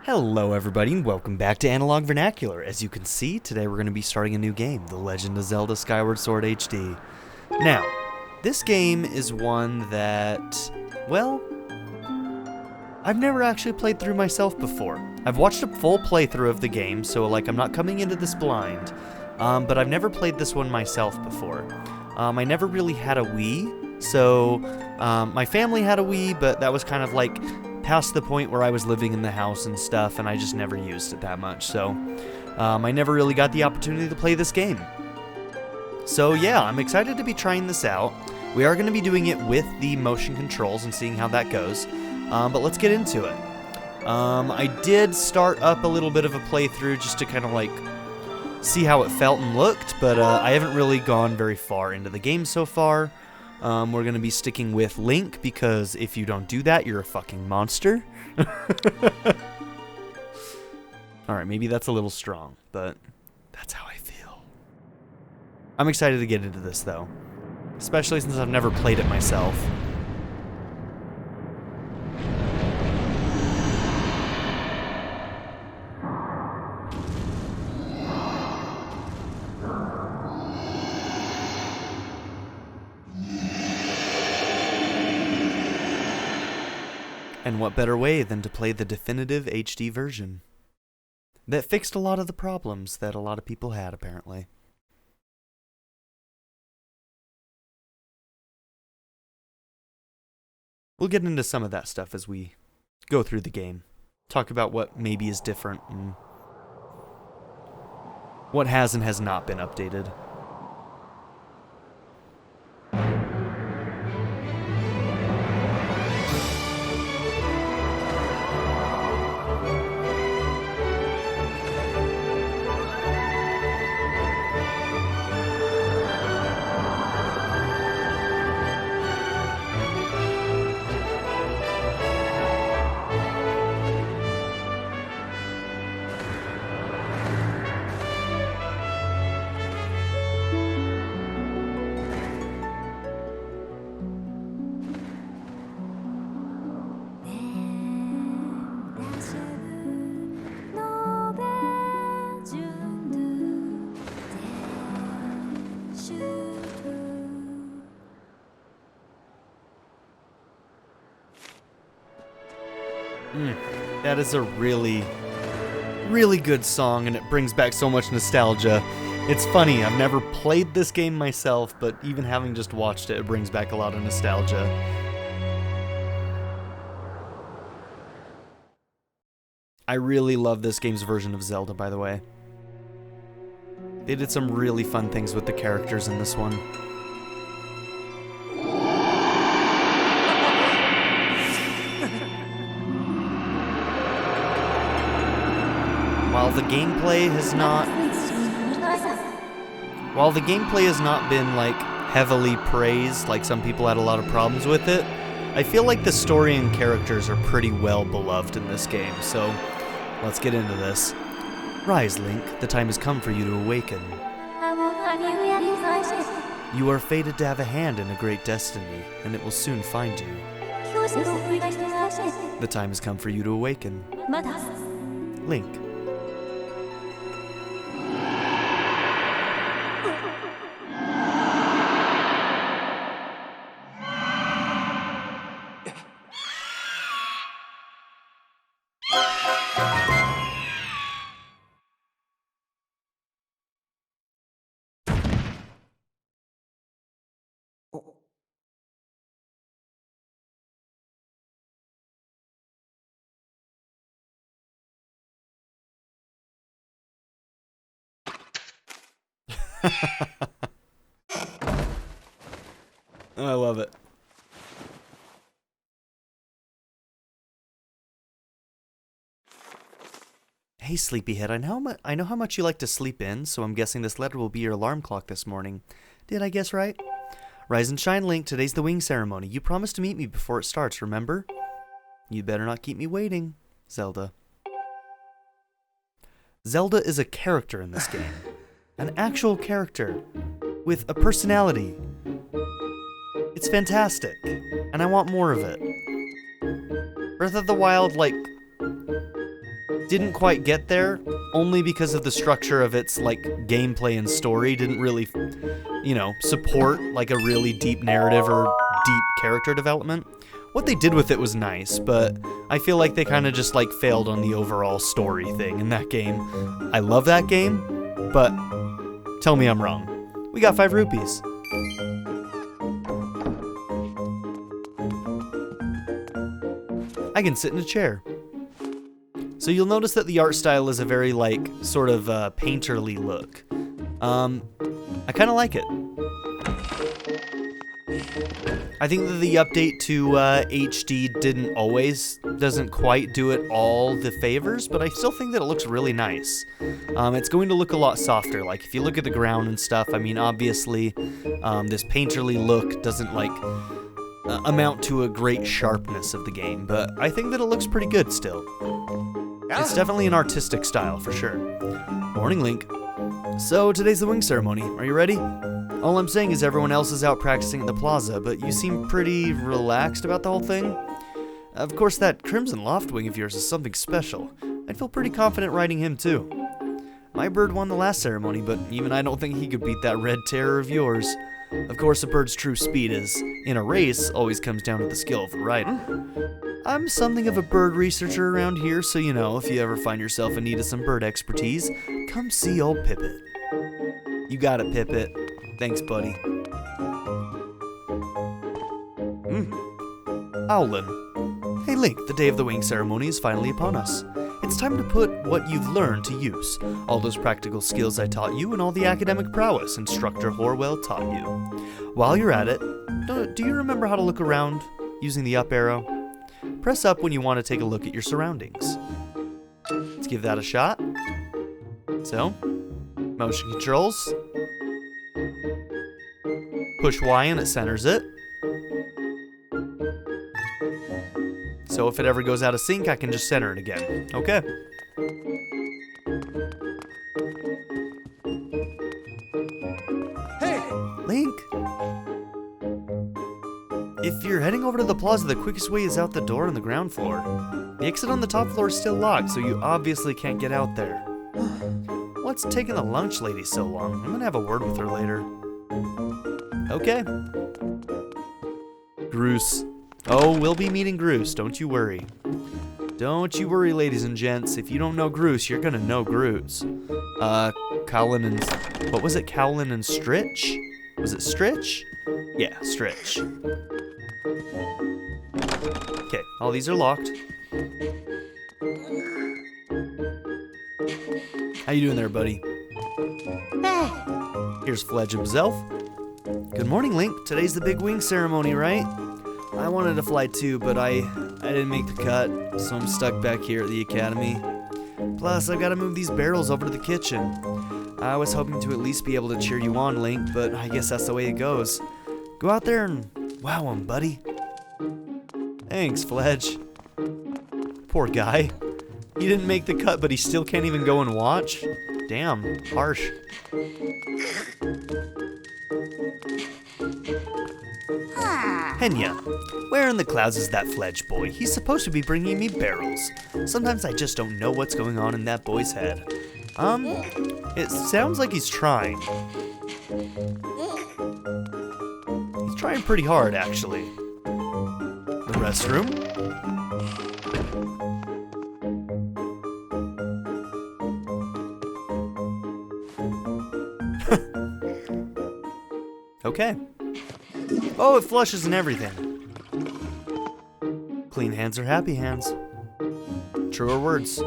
Hello everybody and welcome back to Analog Vernacular. As you can see, today we're going to be starting a new game, The Legend of Zelda Skyward Sword HD. Now, this game is one that, well, I've never actually played through myself before. I've watched a full playthrough of the game, so I'm not coming into this blind, but I've never played this one myself before. I never really had a Wii, so my family had a Wii, but that was kind of like past the point where I was living in the house and stuff, and I just never used it that much, so I never really got the opportunity to play this game. So yeah, I'm excited to be trying this out. We are going to be doing it with the motion controls and seeing how that goes, but let's get into it. I did start up a little bit of a playthrough just to kind of see how it felt and looked, but I haven't really gone very far into the game so far. We're going to be sticking with Link, because if you don't do that, you're a fucking monster. Alright, maybe that's a little strong, but that's how I feel. I'm excited to get into this, though. Especially since I've never played it myself. And what better way than to play the definitive HD version that fixed a lot of the problems that a lot of people had, apparently. We'll get into some of that stuff as we go through the game. Talk about what maybe is different and what has and has not been updated. That is a really, really good song, and it brings back so much nostalgia. It's funny, I've never played this game myself, but even having just watched it, it brings back a lot of nostalgia. I really love this game's version of Zelda, by the way. They did some really fun things with the characters in this one. While the gameplay has not been heavily praised, like some people had a lot of problems with it, I feel like the story and characters are pretty well beloved in this game, so let's get into this. Rise, Link, the time has come for you to awaken. You are fated to have a hand in a great destiny, and it will soon find you. The time has come for you to awaken. Link. I love it. Hey, sleepyhead, I know how much you like to sleep in, so I'm guessing this letter will be your alarm clock this morning. Did I guess right? Rise and shine, Link. Today's the wing ceremony. You promised to meet me before it starts, remember? You better not keep me waiting, Zelda. Zelda is a character in this game. An actual character. With a personality. It's fantastic. And I want more of it. Breath of the Wild, didn't quite get there, only because of the structure of its like gameplay and story didn't really, you know, support like a really deep narrative or deep character development. What they did with it was nice, but I feel like they kind of just like failed on the overall story thing in that game. I love that game, but tell me I'm wrong. We got 5 rupees. I can sit in a chair. So you'll notice that the art style is a very like sort of painterly look. I kind of like it. I think that the update to HD doesn't quite do it all the favors, but I still think that it looks really nice. It's going to look a lot softer. Like if you look at the ground and stuff, I mean, obviously, this painterly look doesn't like amount to a great sharpness of the game, but I think that it looks pretty good still. It's definitely an artistic style for sure. Morning, Link. So today's the wing ceremony. Are you ready? All I'm saying is everyone else is out practicing at the plaza, but you seem pretty relaxed about the whole thing. Of course, that Crimson Loft wing of yours is something special. I'd feel pretty confident riding him too. My bird won the last ceremony, but even I don't think he could beat that red terror of yours. Of course, a bird's true speed in a race always comes down to the skill of the rider. I'm something of a bird researcher around here, so you know, if you ever find yourself in need of some bird expertise, come see old Pippet. You got it, Pippet. Thanks, buddy. Owlin. Hey, Link, the day of the wing ceremony is finally upon us. It's time to put what you've learned to use. All those practical skills I taught you and all the academic prowess Instructor Horwell taught you. While you're at it, do you remember how to look around using the up arrow? Press up when you want to take a look at your surroundings. Let's give that a shot. So, motion controls. Push Y and it centers it. So if it ever goes out of sync, I can just center it again. Okay. Hey! Link! If you're heading over to the plaza, the quickest way is out the door on the ground floor. The exit on the top floor is still locked, so you obviously can't get out there. What's taking the lunch lady so long? I'm gonna have a word with her later. Okay. Groose. Oh, we'll be meeting Groose, don't you worry. Don't you worry, ladies and gents. If you don't know Groose, you're gonna know Groose. Cowlin and... What was it? Cowlin and Stritch? Was it Stritch? Yeah, Stritch. Okay, all these are locked. How you doing there, buddy? Here's Fledge himself. Good morning, Link. Today's the big wing ceremony, right? I wanted to fly too, but I didn't make the cut, so I'm stuck back here at the academy. Plus, I've got to move these barrels over to the kitchen. I was hoping to at least be able to cheer you on, Link, but I guess that's the way it goes. Go out there and wow 'em, buddy. Thanks, Fledge. Poor guy. He didn't make the cut, but he still can't even go and watch? Damn, harsh. Henya, where in the clouds is that Fledge boy? He's supposed to be bringing me barrels. Sometimes I just don't know what's going on in that boy's head. It sounds like he's trying. He's trying pretty hard, actually. The restroom? Okay. Oh, it flushes and everything. Clean hands are happy hands. Truer words.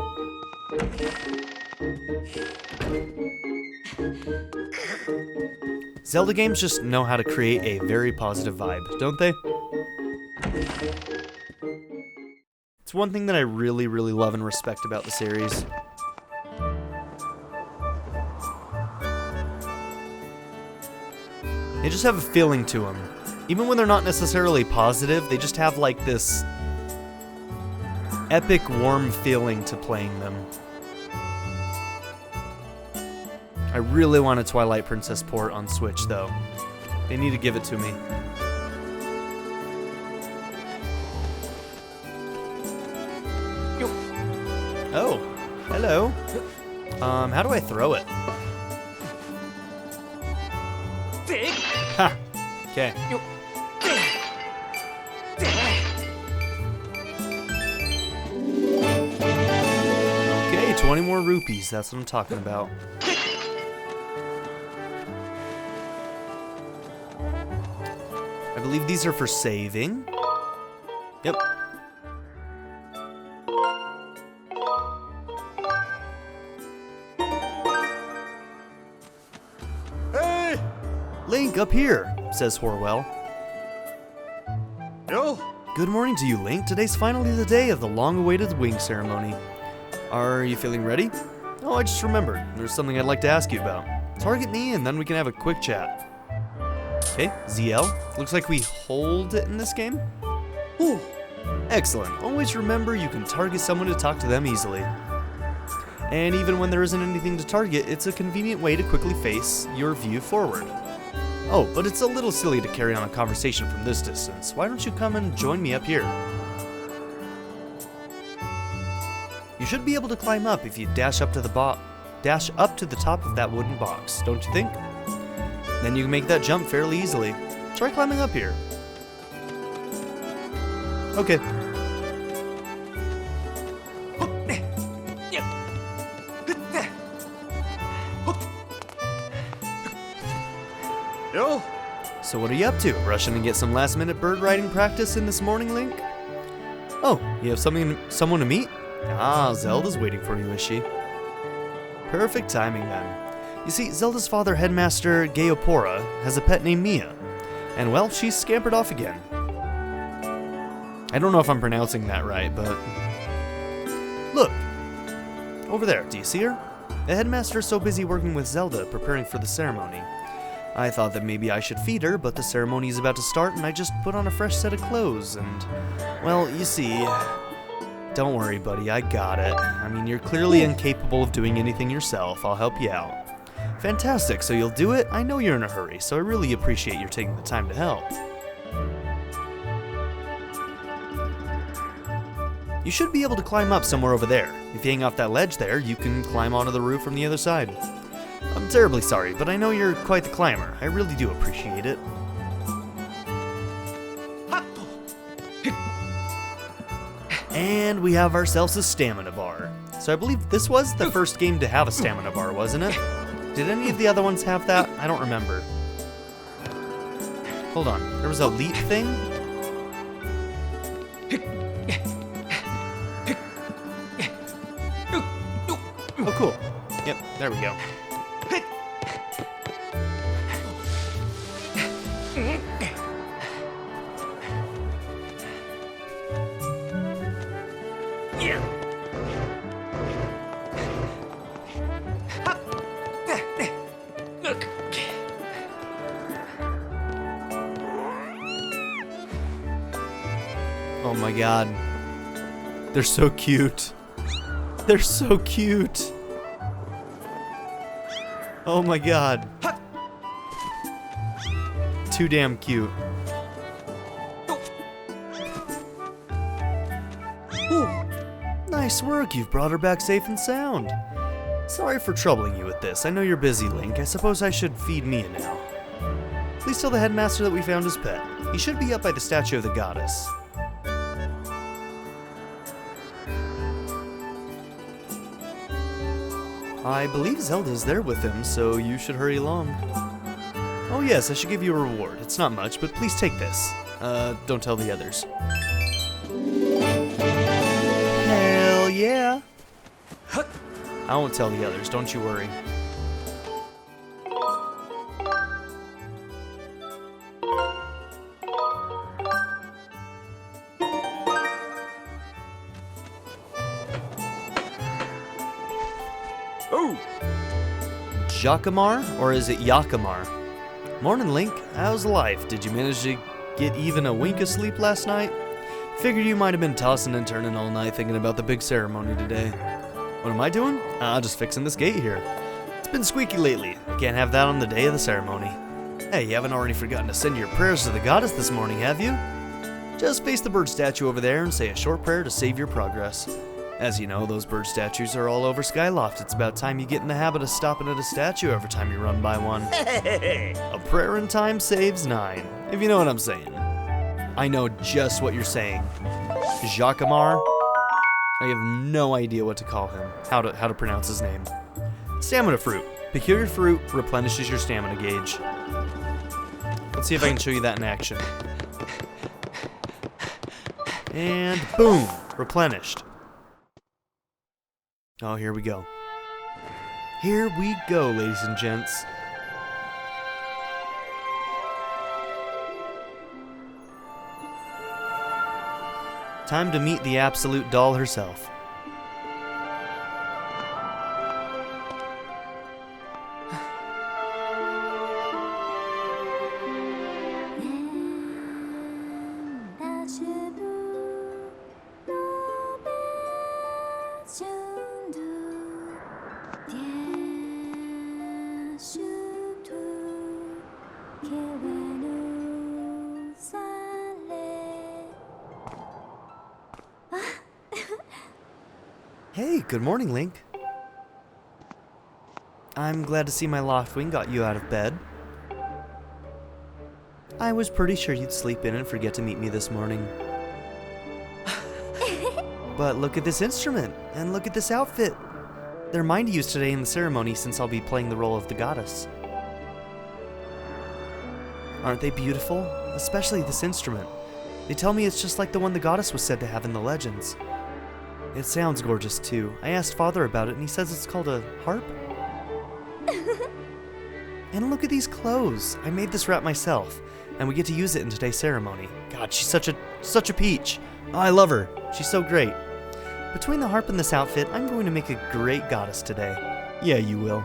Zelda games just know how to create a very positive vibe, don't they? It's one thing that I really, really love and respect about the series. They just have a feeling to them. Even when they're not necessarily positive, they just have like this epic, warm feeling to playing them. I really want a Twilight Princess port on Switch, though. They need to give it to me. Oh, Hello. How do I throw it? Ha! Okay. Okay, 20 more rupees. That's what I'm talking about. I believe these are for saving. Yep. Hey! Link, up here, says Horwell. Yo! Good morning to you, Link. Today's finally the day of the long-awaited wing ceremony. Are you feeling ready? Oh, I just remembered. There's something I'd like to ask you about. Target me, and then we can have a quick chat. Okay, ZL. Looks like we hold it in this game. Ooh. Excellent. Always remember you can target someone to talk to them easily. And even when there isn't anything to target, it's a convenient way to quickly face your view forward. Oh, but it's a little silly to carry on a conversation from this distance. Why don't you come and join me up here? You should be able to climb up if you dash up to the top of that wooden box, don't you think? Then you can make that jump fairly easily. Try climbing up here. Okay. Yo! So what are you up to? Rushing to get some last-minute bird riding practice in this morning, Link? Oh, you have someone to meet? Ah, Zelda's waiting for you, is she? Perfect timing then. You see, Zelda's father, Headmaster Gaopora, has a pet named Mia. And well, she's scampered off again. I don't know if I'm pronouncing that right, but... Look! Over there, do you see her? The headmaster is so busy working with Zelda, preparing for the ceremony. I thought that maybe I should feed her, but the ceremony is about to start and I just put on a fresh set of clothes and... Well, you see... Don't worry, buddy, I got it. I mean, you're clearly incapable of doing anything yourself. I'll help you out. Fantastic, so you'll do it? I know you're in a hurry, so I really appreciate your taking the time to help. You should be able to climb up somewhere over there. If you hang off that ledge there, you can climb onto the roof from the other side. I'm terribly sorry, but I know you're quite the climber. I really do appreciate it. And we have ourselves a stamina bar. So I believe this was the first game to have a stamina bar, wasn't it? Did any of the other ones have that? I don't remember. Hold on, there was a leap thing? Oh, cool. Yep, there we go. Oh my god. They're so cute. They're so cute. Oh my god. Too damn cute. Nice work, you've brought her back safe and sound. Sorry for troubling you with this. I know you're busy, Link. I suppose I should feed Mia now. Please tell the headmaster that we found his pet. He should be up by the statue of the goddess. I believe Zelda's there with him, so you should hurry along. Oh yes, I should give you a reward. It's not much, but please take this. Don't tell the others. Hell yeah! I won't tell the others, don't you worry. Oh! Jacamar, or is it Yakamar? Morning, Link. How's life? Did you manage to get even a wink of sleep last night? Figured you might have been tossing and turning all night thinking about the big ceremony today. What am I doing? Just fixing this gate here. It's been squeaky lately. I can't have that on the day of the ceremony. Hey, you haven't already forgotten to send your prayers to the goddess this morning, have you? Just face the bird statue over there and say a short prayer to save your progress. As you know, those bird statues are all over Skyloft. It's about time you get in the habit of stopping at a statue every time you run by one. A prayer in time saves 9, if you know what I'm saying. I know just what you're saying. Jacquemart? I have no idea what to call him, how to pronounce his name. Stamina fruit. Peculiar fruit replenishes your stamina gauge. Let's see if I can show you that in action. And boom, replenished. Oh, here we go. Here we go, ladies and gents. Time to meet the absolute doll herself. Hey, good morning, Link. I'm glad to see my Loftwing got you out of bed. I was pretty sure you'd sleep in and forget to meet me this morning. But look at this instrument, and look at this outfit. They're mine to use today in the ceremony since I'll be playing the role of the goddess. Aren't they beautiful? Especially this instrument. They tell me it's just like the one the goddess was said to have in the legends. It sounds gorgeous too. I asked Father about it and he says it's called a harp. And look at these clothes. I made this wrap myself, and we get to use it in today's ceremony. God, she's such a peach. Oh, I love her. She's so great. Between the harp and this outfit, I'm going to make a great goddess today. Yeah, you will.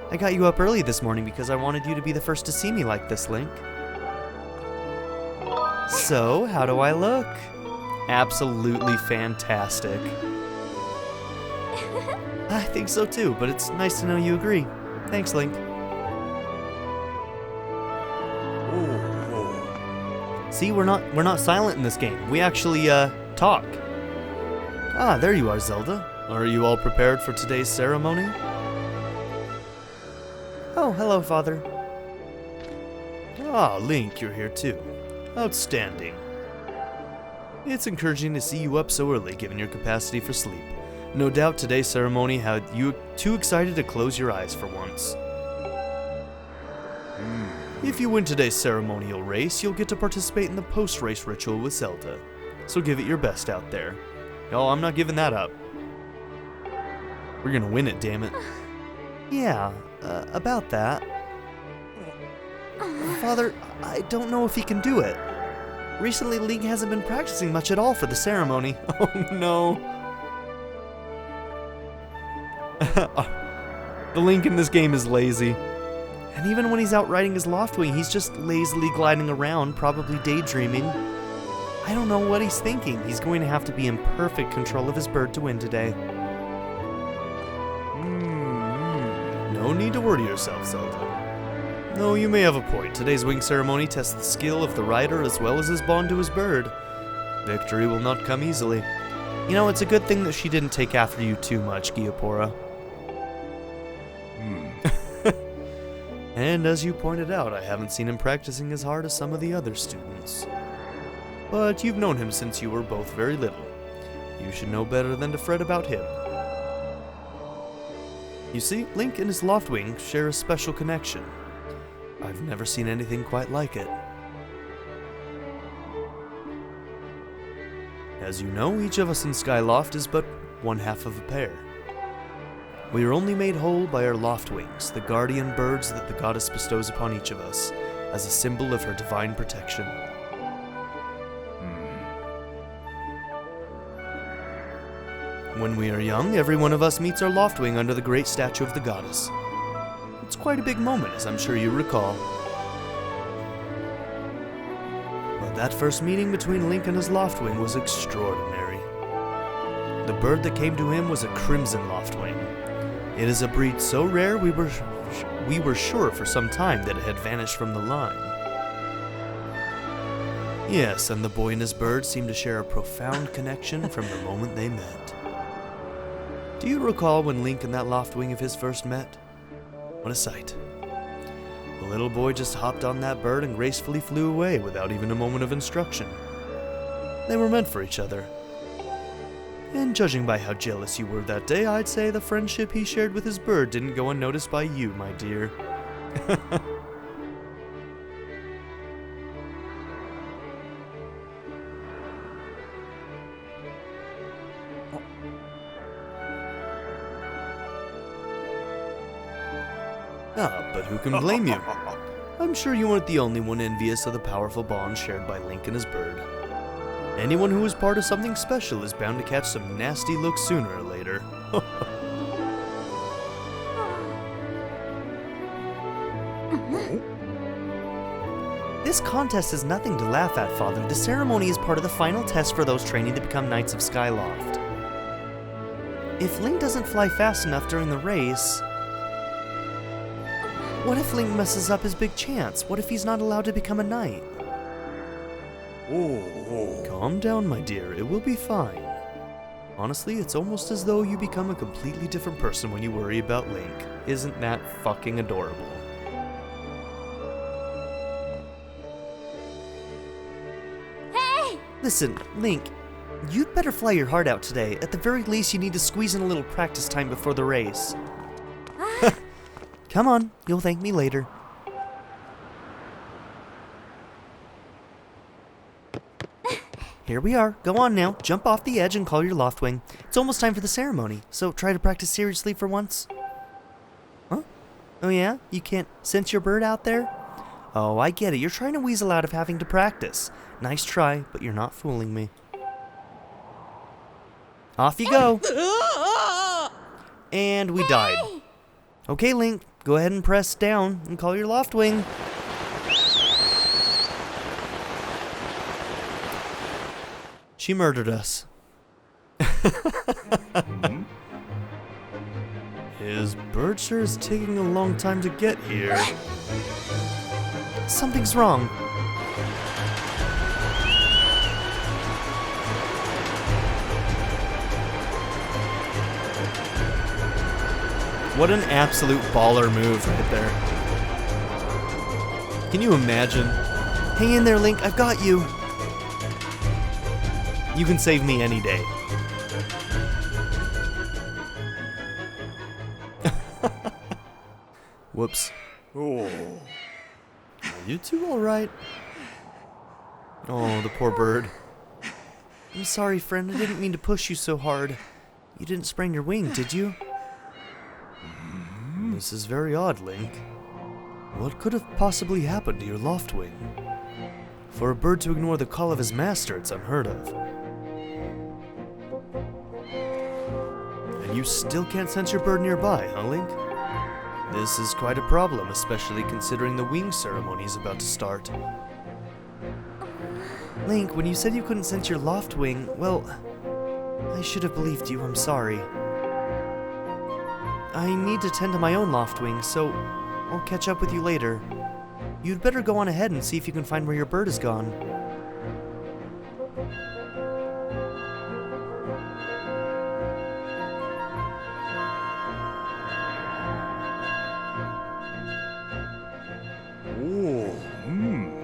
I got you up early this morning because I wanted you to be the first to see me like this, Link. So, how do I look? Absolutely fantastic. I think so too, but it's nice to know you agree. Thanks, Link. See, we're not silent in this game. We actually talk. Ah, there you are, Zelda. Are you all prepared for today's ceremony? Oh, hello, Father. Ah, Link, you're here too. Outstanding. It's encouraging to see you up so early, given your capacity for sleep. No doubt today's ceremony had you too excited to close your eyes for once. If you win today's ceremonial race, you'll get to participate in the post-race ritual with Zelda. So give it your best out there. Oh, I'm not giving that up. We're gonna win it, damn it. Yeah, about that. Father, I don't know if he can do it. Recently, Link hasn't been practicing much at all for the ceremony. Oh no. The Link in this game is lazy. And even when he's out riding his Loftwing, he's just lazily gliding around, probably daydreaming. I don't know what he's thinking. He's going to have to be in perfect control of his bird to win today. No need to worry yourself, Zelda. No, you may have a point. Today's wing ceremony tests the skill of the rider as well as his bond to his bird. Victory will not come easily. You know, it's a good thing that she didn't take after you too much, Gyopora. And as you pointed out, I haven't seen him practicing as hard as some of the other students. But you've known him since you were both very little. You should know better than to fret about him. You see, Link and his Loftwing share a special connection. I've never seen anything quite like it. As you know, each of us in Skyloft is but one half of a pair. We are only made whole by our Loftwings, the guardian birds that the goddess bestows upon each of us, as a symbol of her divine protection. When we are young, every one of us meets our Loftwing under the great statue of the goddess. It's quite a big moment, as I'm sure you recall. But that first meeting between Link and his Loftwing was extraordinary. The bird that came to him was a crimson Loftwing. It is a breed so rare we were sure for some time that it had vanished from the line. Yes, and the boy and his bird seemed to share a profound connection from the moment they met. Do you recall when Link and that Loftwing of his first met? What a sight. The little boy just hopped on that bird and gracefully flew away without even a moment of instruction. They were meant for each other. And judging by how jealous you were that day, I'd say the friendship he shared with his bird didn't go unnoticed by you, my dear. But who can blame you? I'm sure you weren't the only one envious of the powerful bond shared by Link and his bird. Anyone who is part of something special is bound to catch some nasty looks sooner or later. This contest is nothing to laugh at, Father. The ceremony is part of the final test for those training to become Knights of Skyloft. If Link doesn't fly fast enough during the race... What if Link messes up his big chance? What if he's not allowed to become a knight? Calm down, my dear. It will be fine. Honestly, it's almost as though you become a completely different person when you worry about Link. Isn't that fucking adorable? Hey! Listen, Link, you'd better fly your heart out today. At the very least, you need to squeeze in a little practice time before the race. Come on, you'll thank me later. Here we are. Go on now. Jump off the edge and call your Loftwing. It's almost time for the ceremony, so try to practice seriously for once. Huh? Oh yeah? You can't sense your bird out there? Oh, I get it. You're trying to weasel out of having to practice. Nice try, but you're not fooling me. Off you go. And we died. Okay, Link. Go ahead and press down and call your Loftwing. She murdered us. His bird sure is taking a long time to get here. Something's wrong. What an absolute baller move right there. Can you imagine? Hang in there, Link. I've got you. You can save me any day. Whoops. Are you two alright? Oh, the poor bird. I'm sorry, friend. I didn't mean to push you so hard. You didn't sprain your wing, did you? This is very odd, Link. What could have possibly happened to your Loftwing? For a bird to ignore the call of his master, it's unheard of. And you still can't sense your bird nearby, huh, Link? This is quite a problem, especially considering the wing ceremony is about to start. Link, when you said you couldn't sense your Loftwing, well, I should have believed you. I'm sorry. I need to tend to my own Loftwing, so I'll catch up with you later. You'd better go on ahead and see if you can find where your bird has gone.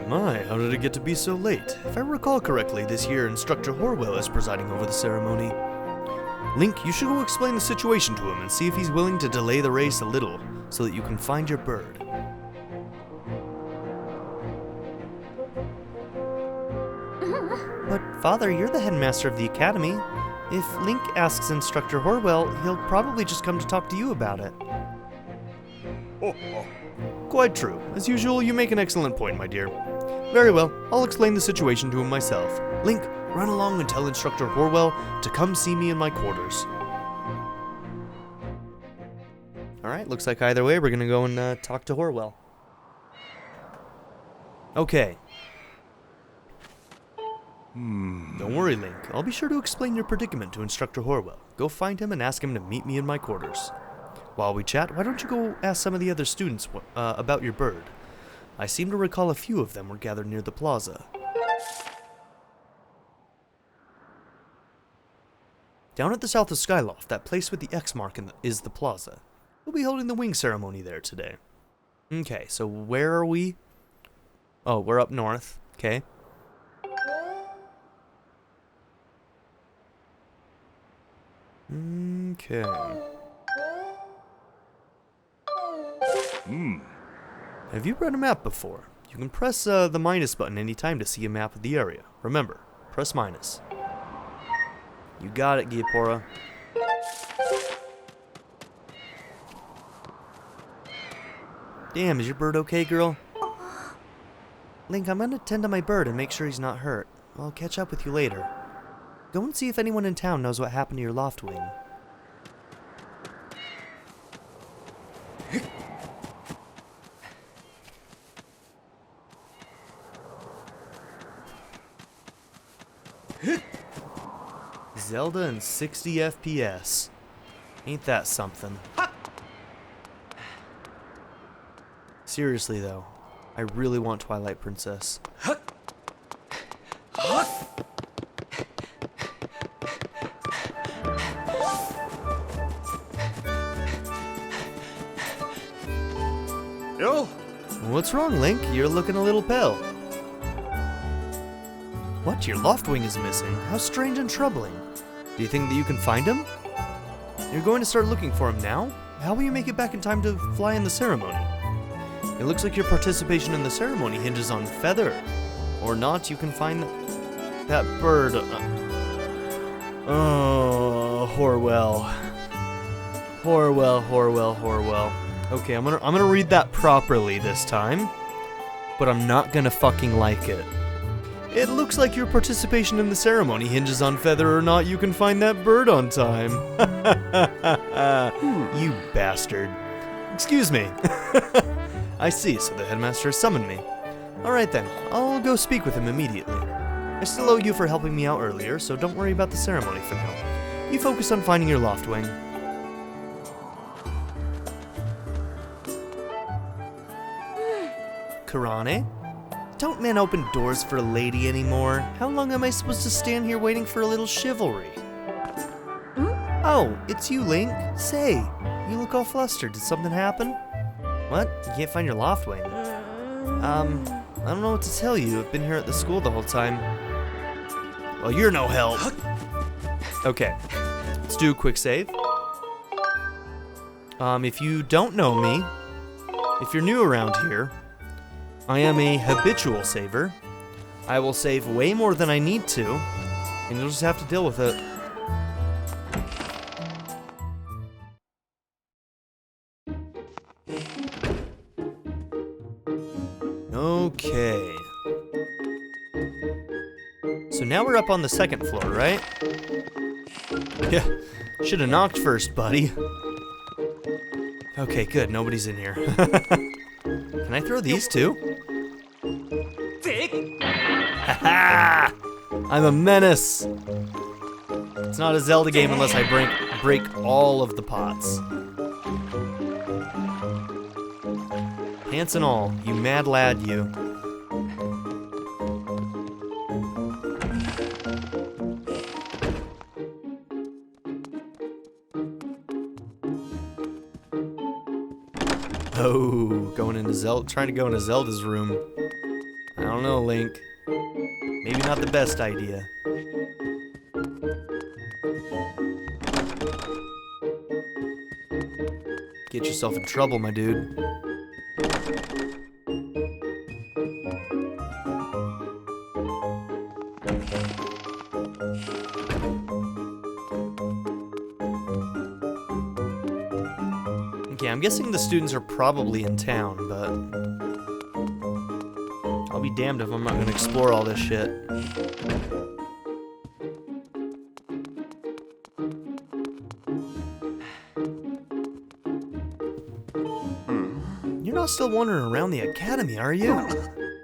My, how did it get to be so late? If I recall correctly, this year Instructor Horwell is presiding over the ceremony. Link, you should go explain the situation to him and see if he's willing to delay the race a little, so that you can find your bird. But, Father, you're the headmaster of the academy. If Link asks Instructor Horwell, he'll probably just come to talk to you about it. Quite true. As usual, you make an excellent point, my dear. Very well, I'll explain the situation to him myself. Link, run along and tell Instructor Horwell to come see me in my quarters. Alright, looks like either way we're gonna go and talk to Horwell. Okay. Don't worry, Link. I'll be sure to explain your predicament to Instructor Horwell. Go find him and ask him to meet me in my quarters. While we chat, why don't you go ask some of the other students about your bird? I seem to recall a few of them were gathered near the plaza. Down at the south of Skyloft, that place with the X mark is the plaza. We'll be holding the wing ceremony there today. Okay, so where are we? Oh, we're up north. Okay. Okay. Have you read a map before? You can press the minus button anytime to see a map of the area. Remember, press minus. You got it, Giapora. Damn, is your bird okay, girl? Link, I'm gonna tend to my bird and make sure he's not hurt. I'll catch up with you later. Go and see if anyone in town knows what happened to your loft wing. Zelda in 60 FPS. Ain't that something? Seriously though, I really want Twilight Princess. Yo! What's wrong, Link? You're looking a little pale. What? Your loft wing is missing? How strange and troubling. Do you think that you can find him? You're going to start looking for him now? How will you make it back in time to fly in the ceremony? It looks like your participation in the ceremony hinges on feather. Or not, you can find that bird. Oh, Horwell. Horwell. Okay, I'm gonna read that properly this time, but I'm not gonna fucking like it. It looks like your participation in the ceremony hinges on whether or not you can find that bird on time. You bastard. Excuse me. I see, so the headmaster has summoned me. Alright then, I'll go speak with him immediately. I still owe you for helping me out earlier, so don't worry about the ceremony for now. You focus on finding your loft wing. Karane? Don't men open doors for a lady anymore? How long am I supposed to stand here waiting for a little chivalry? Oh, it's you, Link. Say, you look all flustered. Did something happen? What? You can't find your loft wing? I don't know what to tell you. I've been here at the school the whole time. Well, you're no help. Okay, let's do a quick save. If you don't know me, if you're new around here, I am a habitual saver. I will save way more than I need to, and you'll just have to deal with it. Okay. So now we're up on the second floor, right? Yeah, should have knocked first, buddy. Okay, good, nobody's in here. Can I throw these too? Haha! I'm a menace! It's not a Zelda game unless I break all of the pots. Pants and all, you mad lad, you. Oh, trying to go into Zelda's room. I don't know, Link. Maybe not the best idea. Get yourself in trouble, my dude. Okay, I'm guessing the students are probably in town, but I'll be damned if I'm not gonna explore all this shit. You're not still wandering around the academy, are you?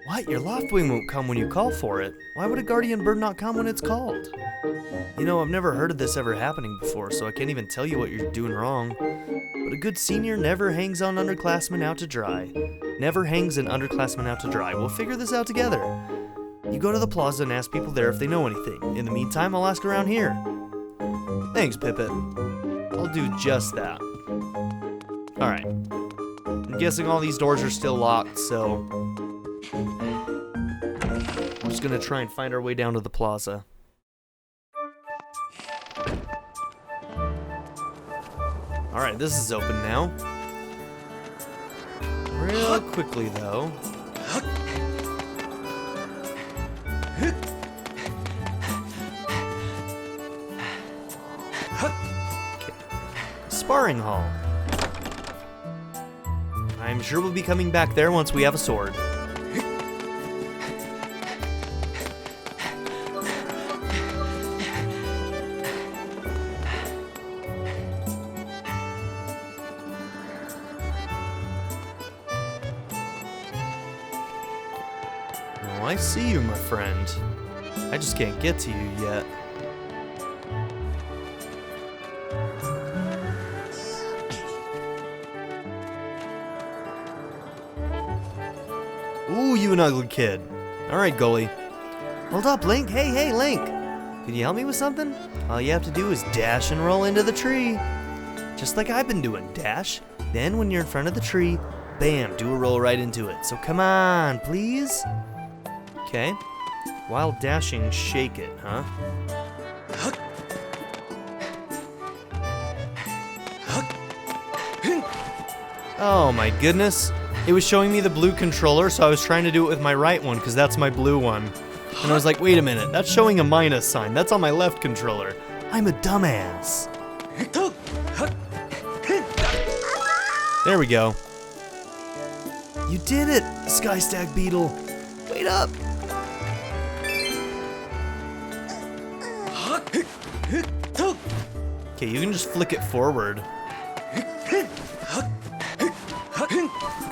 What? Your loft wing won't come when you call for it. Why would a guardian bird not come when it's called? You know, I've never heard of this ever happening before, so I can't even tell you what you're doing wrong. But a good senior never hangs on underclassmen out to dry. Never hangs an underclassman out to dry. We'll figure this out together. You go to the plaza and ask people there if they know anything. In the meantime, I'll ask around here. Thanks, Pippet. I'll do just that. Alright. I'm guessing all these doors are still locked, so we're just gonna try and find our way down to the plaza. Alright, this is open now. Real quickly, though. Sparring hall. I'm sure we'll be coming back there once we have a sword. Oh, I see you, my friend. I just can't get to you yet. Ooh, you an ugly kid. Alright, goalie. Hold up, Link. Hey, Link. Can you help me with something? All you have to do is dash and roll into the tree. Just like I've been doing. Dash. Then when you're in front of the tree, bam, do a roll right into it. So come on, please. Okay. While dashing, shake it, huh? Oh my goodness. It was showing me the blue controller, so I was trying to do it with my right one, because that's my blue one. And I was like, wait a minute, that's showing a minus sign. That's on my left controller. I'm a dumbass. There we go. You did it, Sky Stag Beetle. Wait up. Okay, you can just flick it forward.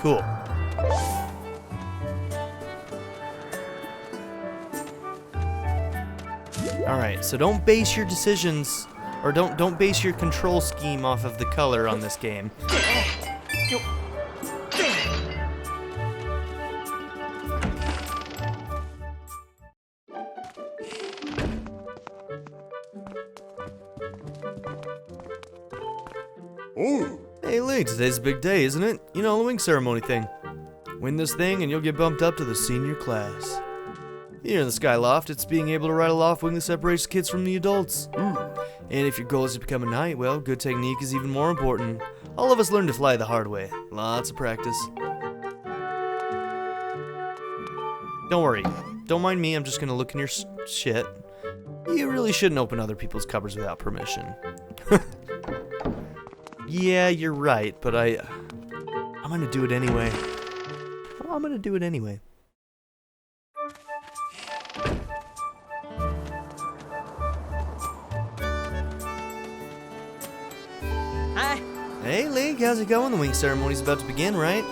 Cool. Alright, so don't base your decisions, or don't base your control scheme off of the color on this game. Oh! Hey Link, today's a big day, isn't it? You know, the wing ceremony thing. Win this thing and you'll get bumped up to the senior class. Here in the Skyloft, it's being able to ride a loft wing that separates the kids from the adults. And if your goal is to become a knight, well, good technique is even more important. All of us learn to fly the hard way. Lots of practice. Don't worry. Don't mind me, I'm just gonna look in your shit. You really shouldn't open other people's cupboards without permission. Yeah, you're right, but I'm gonna do it anyway. I'm gonna do it anyway. Hi. Hey Link, how's it going? The wing ceremony's about to begin, right?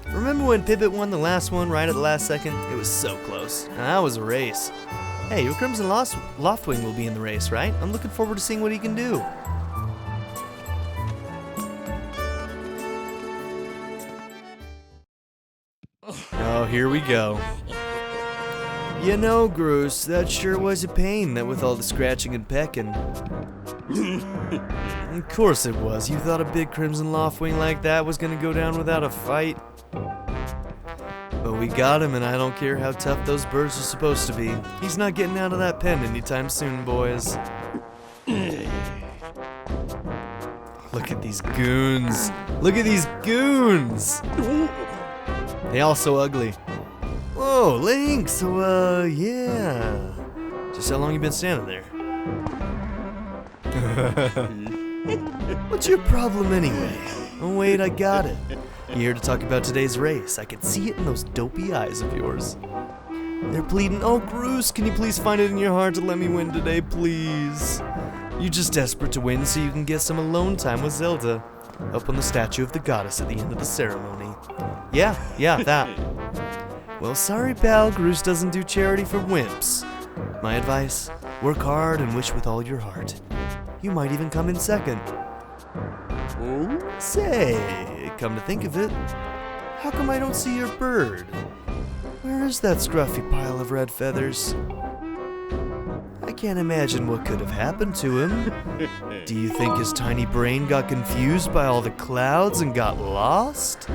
Remember when Pippet won the last one right at the last second? It was so close. Now, that was a race. Hey, your Crimson Loftwing will be in the race, right? I'm looking forward to seeing what he can do. Oh, here we go. You know, Groose, that sure was a pain, that with all the scratching and pecking. Of course it was. You thought a big Crimson Loftwing like that was gonna go down without a fight? But we got him, and I don't care how tough those birds are supposed to be. He's not getting out of that pen anytime soon, boys. Look at these goons. Look at these goons! They all so ugly. Whoa, Link, so, yeah. Just how long you been standing there? What's your problem anyway? Oh wait, I got it. You here to talk about today's race? I can see it in those dopey eyes of yours. They're pleading, oh Groose, can you please find it in your heart to let me win today, please? You're just desperate to win so you can get some alone time with Zelda. Up on the statue of the goddess at the end of the ceremony. Yeah, that. Well, sorry pal, Groose doesn't do charity for wimps. My advice, work hard and wish with all your heart. You might even come in second. Oh? Say, come to think of it, how come I don't see your bird? Where is that scruffy pile of red feathers? I Can't imagine what could have happened to him. Do you think his tiny brain got confused by all the clouds and got lost?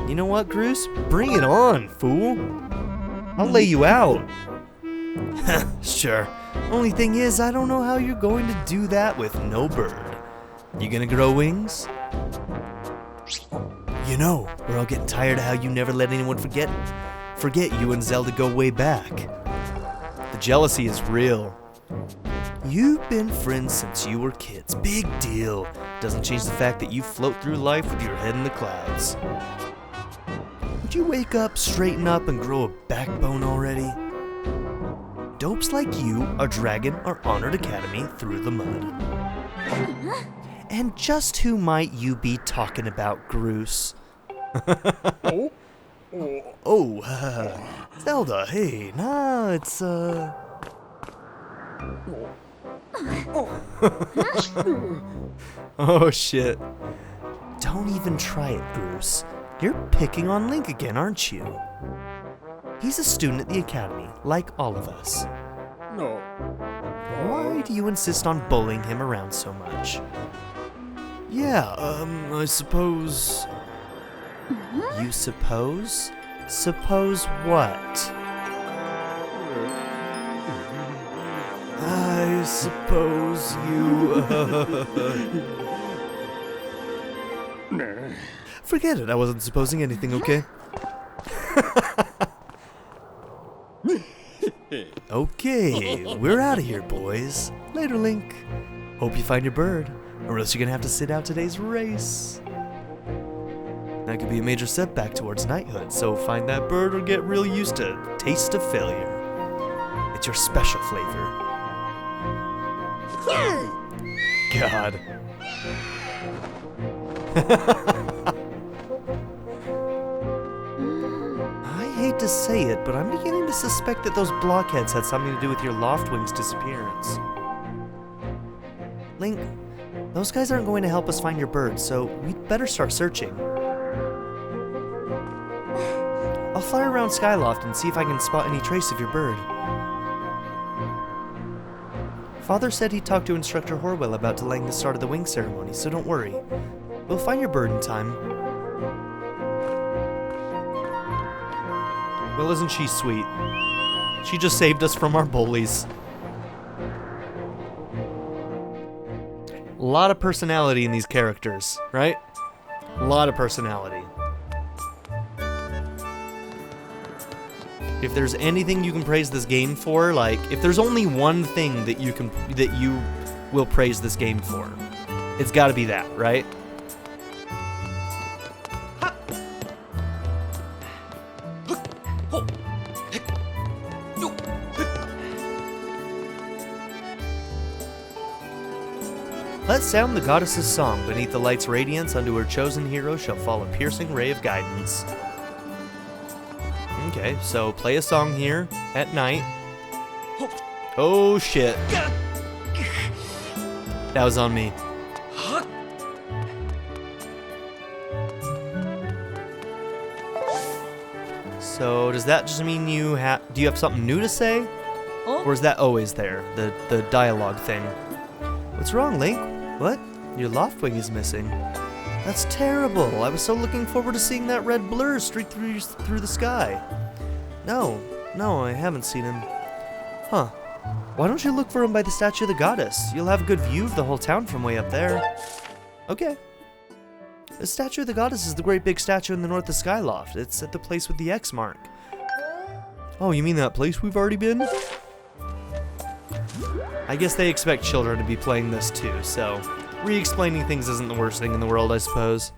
You know what, Groose? Bring it on, fool. I'll lay you out. Sure. Only thing is, I don't know how you're going to do that with no bird. You gonna grow wings? You know, we're all getting tired of how you never let anyone forget you and Zelda go way back. The jealousy is real. You've been friends since you were kids. Big deal. Doesn't change the fact that you float through life with your head in the clouds. Would you wake up, straighten up, and grow a backbone already? Dopes like you are dragging our honored academy through the mud. And just who might you be talking about, Groose? Zelda, hey, nah, it's, Oh, shit. Don't even try it, Groose. You're picking on Link again, aren't you? He's a student at the academy, like all of us. No. Why do you insist on bullying him around so much? Yeah, I suppose... You suppose? Suppose what? I suppose you... Forget it, I wasn't supposing anything, okay? Okay, we're out of here, boys. Later, Link. Hope you find your bird, or else you're gonna have to sit out today's race. That could be a major setback towards knighthood, so find that bird or get real used to taste of failure. It's your special flavor. God. I hate to say it, but I'm beginning to suspect that those blockheads had something to do with your Loftwing's disappearance. Link, those guys aren't going to help us find your bird, so we'd better start searching. I'll fly around Skyloft and see if I can spot any trace of your bird. Father said he talked to Instructor Horwell about delaying the start of the wing ceremony, so don't worry. We'll find your bird in time. Well, isn't she sweet? She just saved us from our bullies. A lot of personality in these characters, right? A lot of personality. If there's anything you can praise this game for, like, if there's only one thing that you will praise this game for, it's gotta be that, right? Let's sound the goddess's song. Beneath the light's radiance, unto her chosen hero shall fall a piercing ray of guidance. Okay, so play a song here at night. Oh shit. That was on me. So does that just mean do you have something new to say? Or is that always there, the dialogue thing? What's wrong, Link? What? Your Loftwing is missing. That's terrible. I was so looking forward to seeing that red blur streak through the sky. No, I haven't seen him. Huh. Why don't you look for him by the statue of the goddess? You'll have a good view of the whole town from way up there. Okay. The statue of the goddess is the great big statue in the north of Skyloft. It's at the place with the X mark. Oh, you mean that place we've already been? I guess they expect children to be playing this too, so re-explaining things isn't the worst thing in the world, I suppose.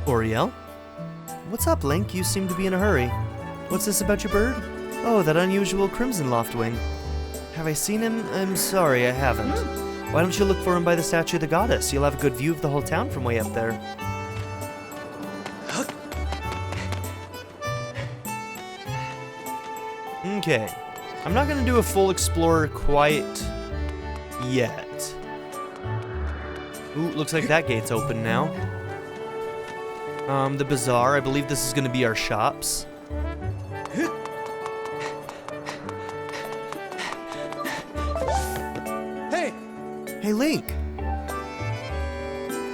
Oriel? What's up, Link? You seem to be in a hurry. What's this about your bird? Oh, that unusual crimson Loftwing. Have I seen him? I'm sorry, I haven't. Why don't you look for him by the statue of the goddess? You'll have a good view of the whole town from way up there. Okay. I'm not gonna do a full explorer quite yet. Ooh, looks like that gate's open now. The bazaar, I believe this is gonna be our shops. Hey, Link!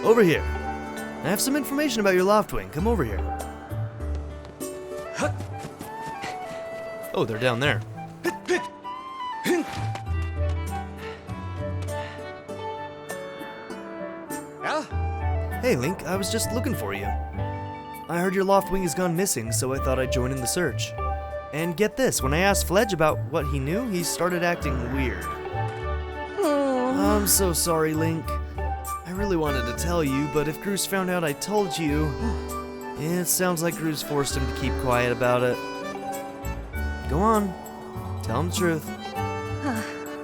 Over here. I have some information about your Loftwing. Come over here. Oh, they're down there. Yeah? Hey, Link, I was just looking for you. I heard your Loftwing has gone missing, so I thought I'd join in the search. And get this, when I asked Fledge about what he knew, he started acting weird. I'm so sorry, Link. I really wanted to tell you, but if Groose found out I told you, it sounds like Groose forced him to keep quiet about it. Go on, tell him the truth.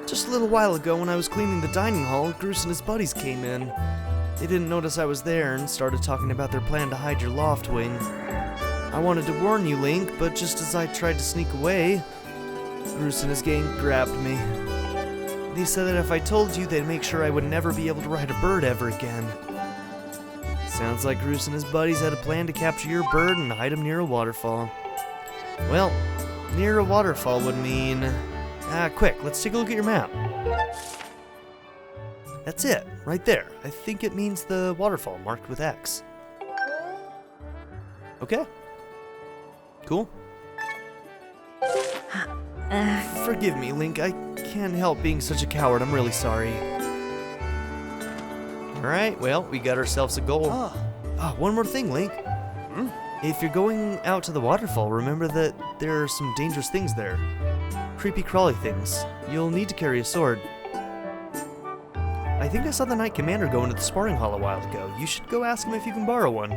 Just a little while ago when I was cleaning the dining hall, Groose and his buddies came in. They didn't notice I was there and started talking about their plan to hide your Loftwing. I wanted to warn you, Link, but just as I tried to sneak away, Groose and his gang grabbed me. They said that if I told you, they'd make sure I would never be able to ride a bird ever again. Sounds like Groose and his buddies had a plan to capture your bird and hide him near a waterfall. Well, near a waterfall would mean... quick, let's take a look at your map. That's it, right there. I think it means the waterfall marked with X. Okay. Cool. Forgive me, Link. I can't help being such a coward. I'm really sorry. Alright, well, we got ourselves a goal. One more thing, Link. If you're going out to the waterfall, remember that there are some dangerous things there. Creepy crawly things. You'll need to carry a sword. I think I saw the Knight Commander go into the sparring hall a while ago. You should go ask him if you can borrow one.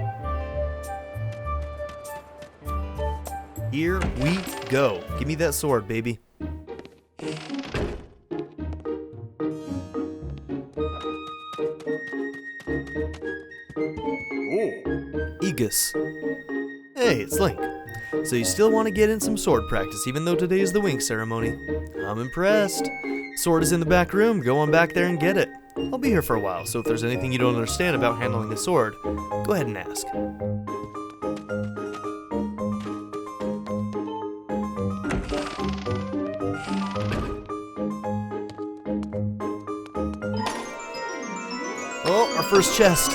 Here we go. Give me that sword, baby. Aegis. Hey, it's Link. So you still want to get in some sword practice, even though today is the wink ceremony. I'm impressed. Sword is in the back room. Go on back there and get it. I'll be here for a while, so if there's anything you don't understand about handling a sword, go ahead and ask. Oh, our first chest.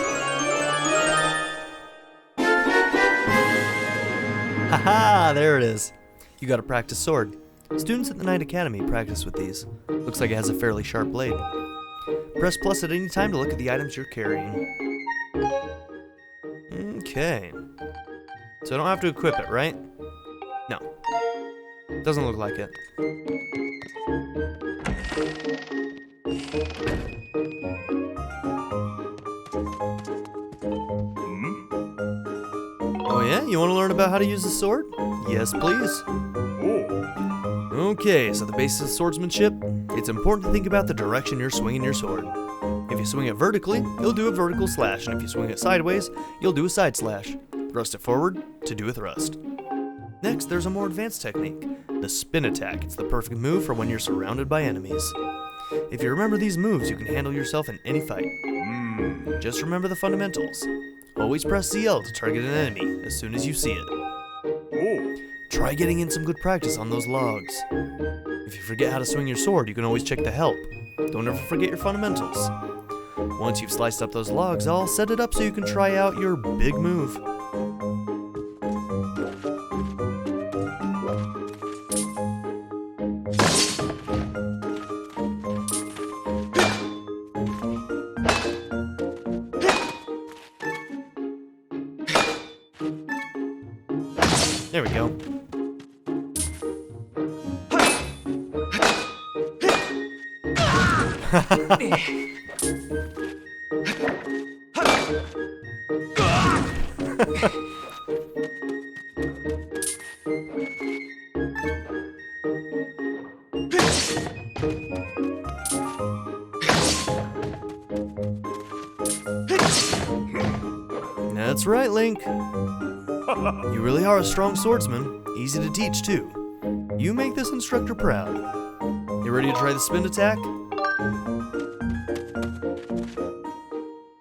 Haha, there it is. You gotta practice sword. Students at the Knight Academy practice with these. Looks like it has a fairly sharp blade. Press plus at any time to look at the items you're carrying. Okay. So I don't have to equip it, right? No. Doesn't look like it. Oh yeah? You want to learn about how to use the sword? Yes, please. Okay, so the basis of swordsmanship, it's important to think about the direction you're swinging your sword. If you swing it vertically, you'll do a vertical slash, and if you swing it sideways, you'll do a side slash. Thrust it forward to do a thrust. Next, there's a more advanced technique, the spin attack. It's the perfect move for when you're surrounded by enemies. If you remember these moves, you can handle yourself in any fight. Just remember the fundamentals. Always press CL to target an enemy as soon as you see it. Try getting in some good practice on those logs. If you forget how to swing your sword, you can always check the help. Don't ever forget your fundamentals. Once you've sliced up those logs, I'll set it up so you can try out your big move. There we go. That's right, Link. You really are a strong swordsman. Easy to teach, too. You make this instructor proud. You ready to try the spin attack?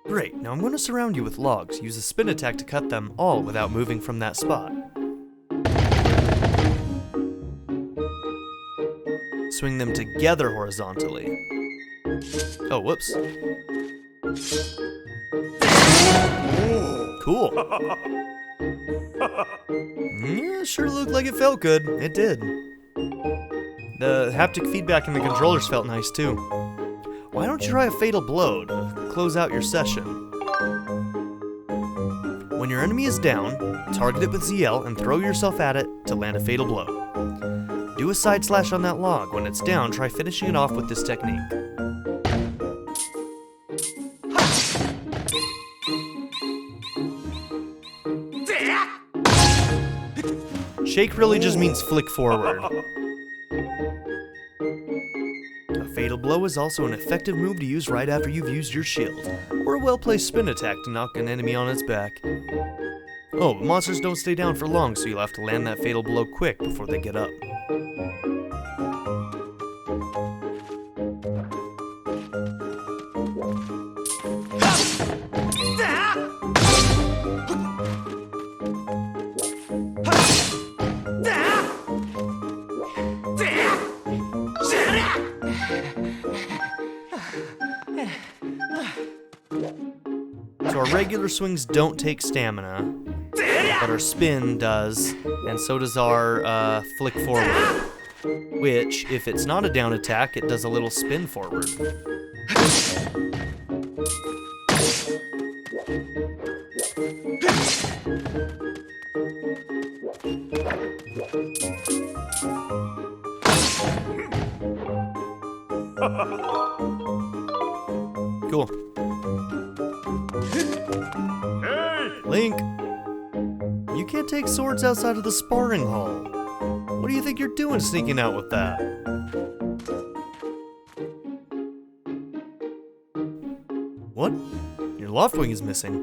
Great, now I'm going to surround you with logs. Use a spin attack to cut them all without moving from that spot. Swing them together horizontally. Oh, whoops. Cool. Yeah, sure looked like it felt good. It did. The haptic feedback in the controllers felt nice too. Why don't you try a fatal blow to close out your session? When your enemy is down, target it with ZL and throw yourself at it to land a fatal blow. Do a side slash on that log. When it's down, try finishing it off with this technique. Shake really just means flick forward. A fatal blow is also an effective move to use right after you've used your shield, or a well-placed spin attack to knock an enemy on its back. Oh, but monsters don't stay down for long, so you'll have to land that fatal blow quick before they get up. So our regular swings don't take stamina, but our spin does, and so does our flick forward, which, if it's not a down attack, it does a little spin forward. Cool. Link, you can't take swords outside of the sparring hall. What do you think you're doing sneaking out with that? What? Your loft wing is missing.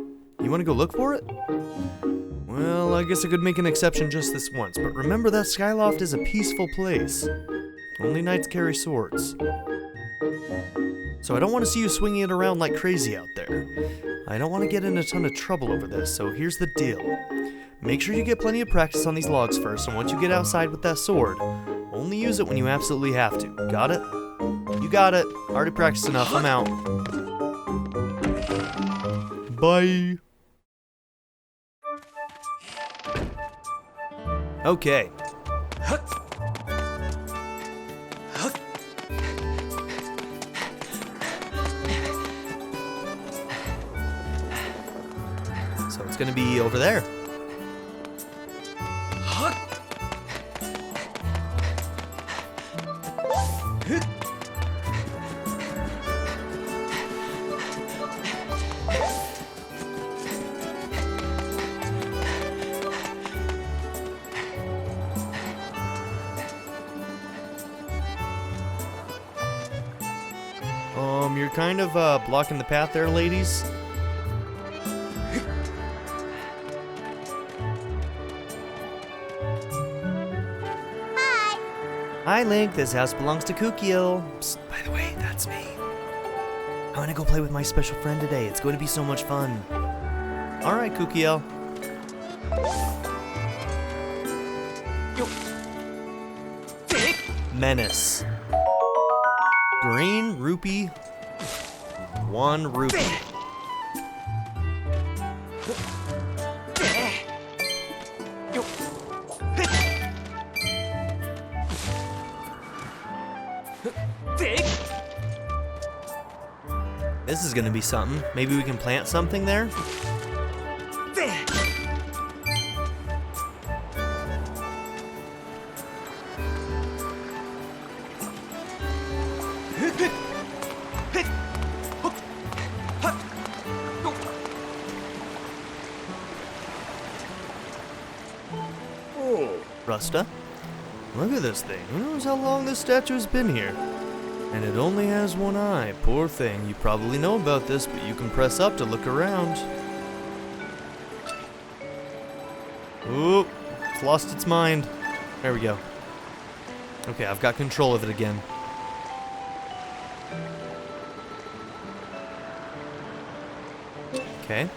You want to go look for it? Well, I guess I could make an exception just this once, but remember that Skyloft is a peaceful place. Only knights carry swords. So I don't want to see you swinging it around like crazy out there. I don't want to get in a ton of trouble over this, so here's the deal. Make sure you get plenty of practice on these logs first, and once you get outside with that sword, only use it when you absolutely have to. Got it? You got it. Already practiced enough. I'm out. Bye. Okay. So it's gonna be over there. You're kind of blocking the path there, ladies. Hi. Hi, Link. This house belongs to Kukio. Psst, by the way, that's me. I'm gonna go play with my special friend today. It's going to be so much fun. All right, Kukio. Menace. Green rupee. 1 rupee. This is gonna be something. Maybe we can plant something there? Rusta? Look at this thing. Who knows how long this statue has been here? And it only has one eye. Poor thing. You probably know about this, but you can press up to look around. Ooh, it's lost its mind. There we go. Okay, I've got control of it again. Okay.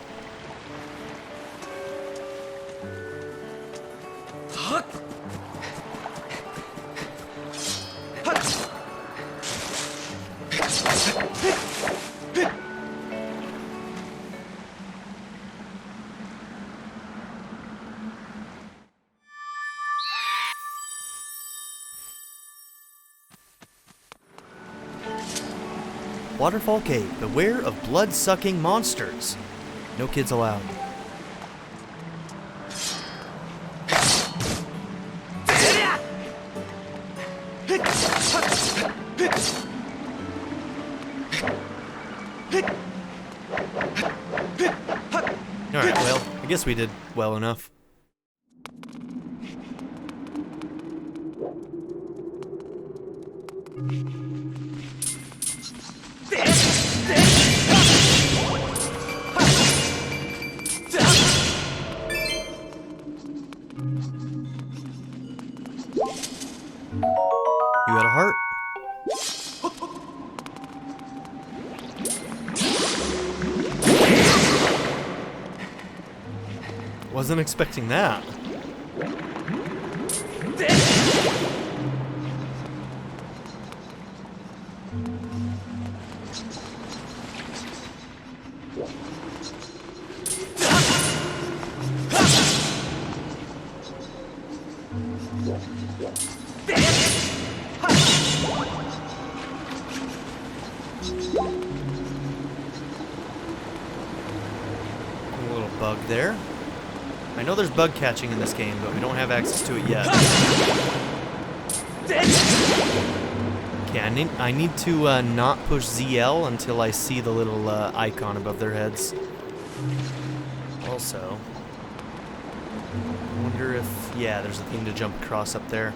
Waterfall Cave. Beware of blood-sucking monsters. No kids allowed. Alright, well, I guess we did well enough. You got a heart? Wasn't expecting that. A little bug there. I know there's bug catching in this game, but we don't have access to it yet. Okay, I need to not push ZL until I see the little icon above their heads. Also, I wonder if... yeah, there's a thing to jump across up there.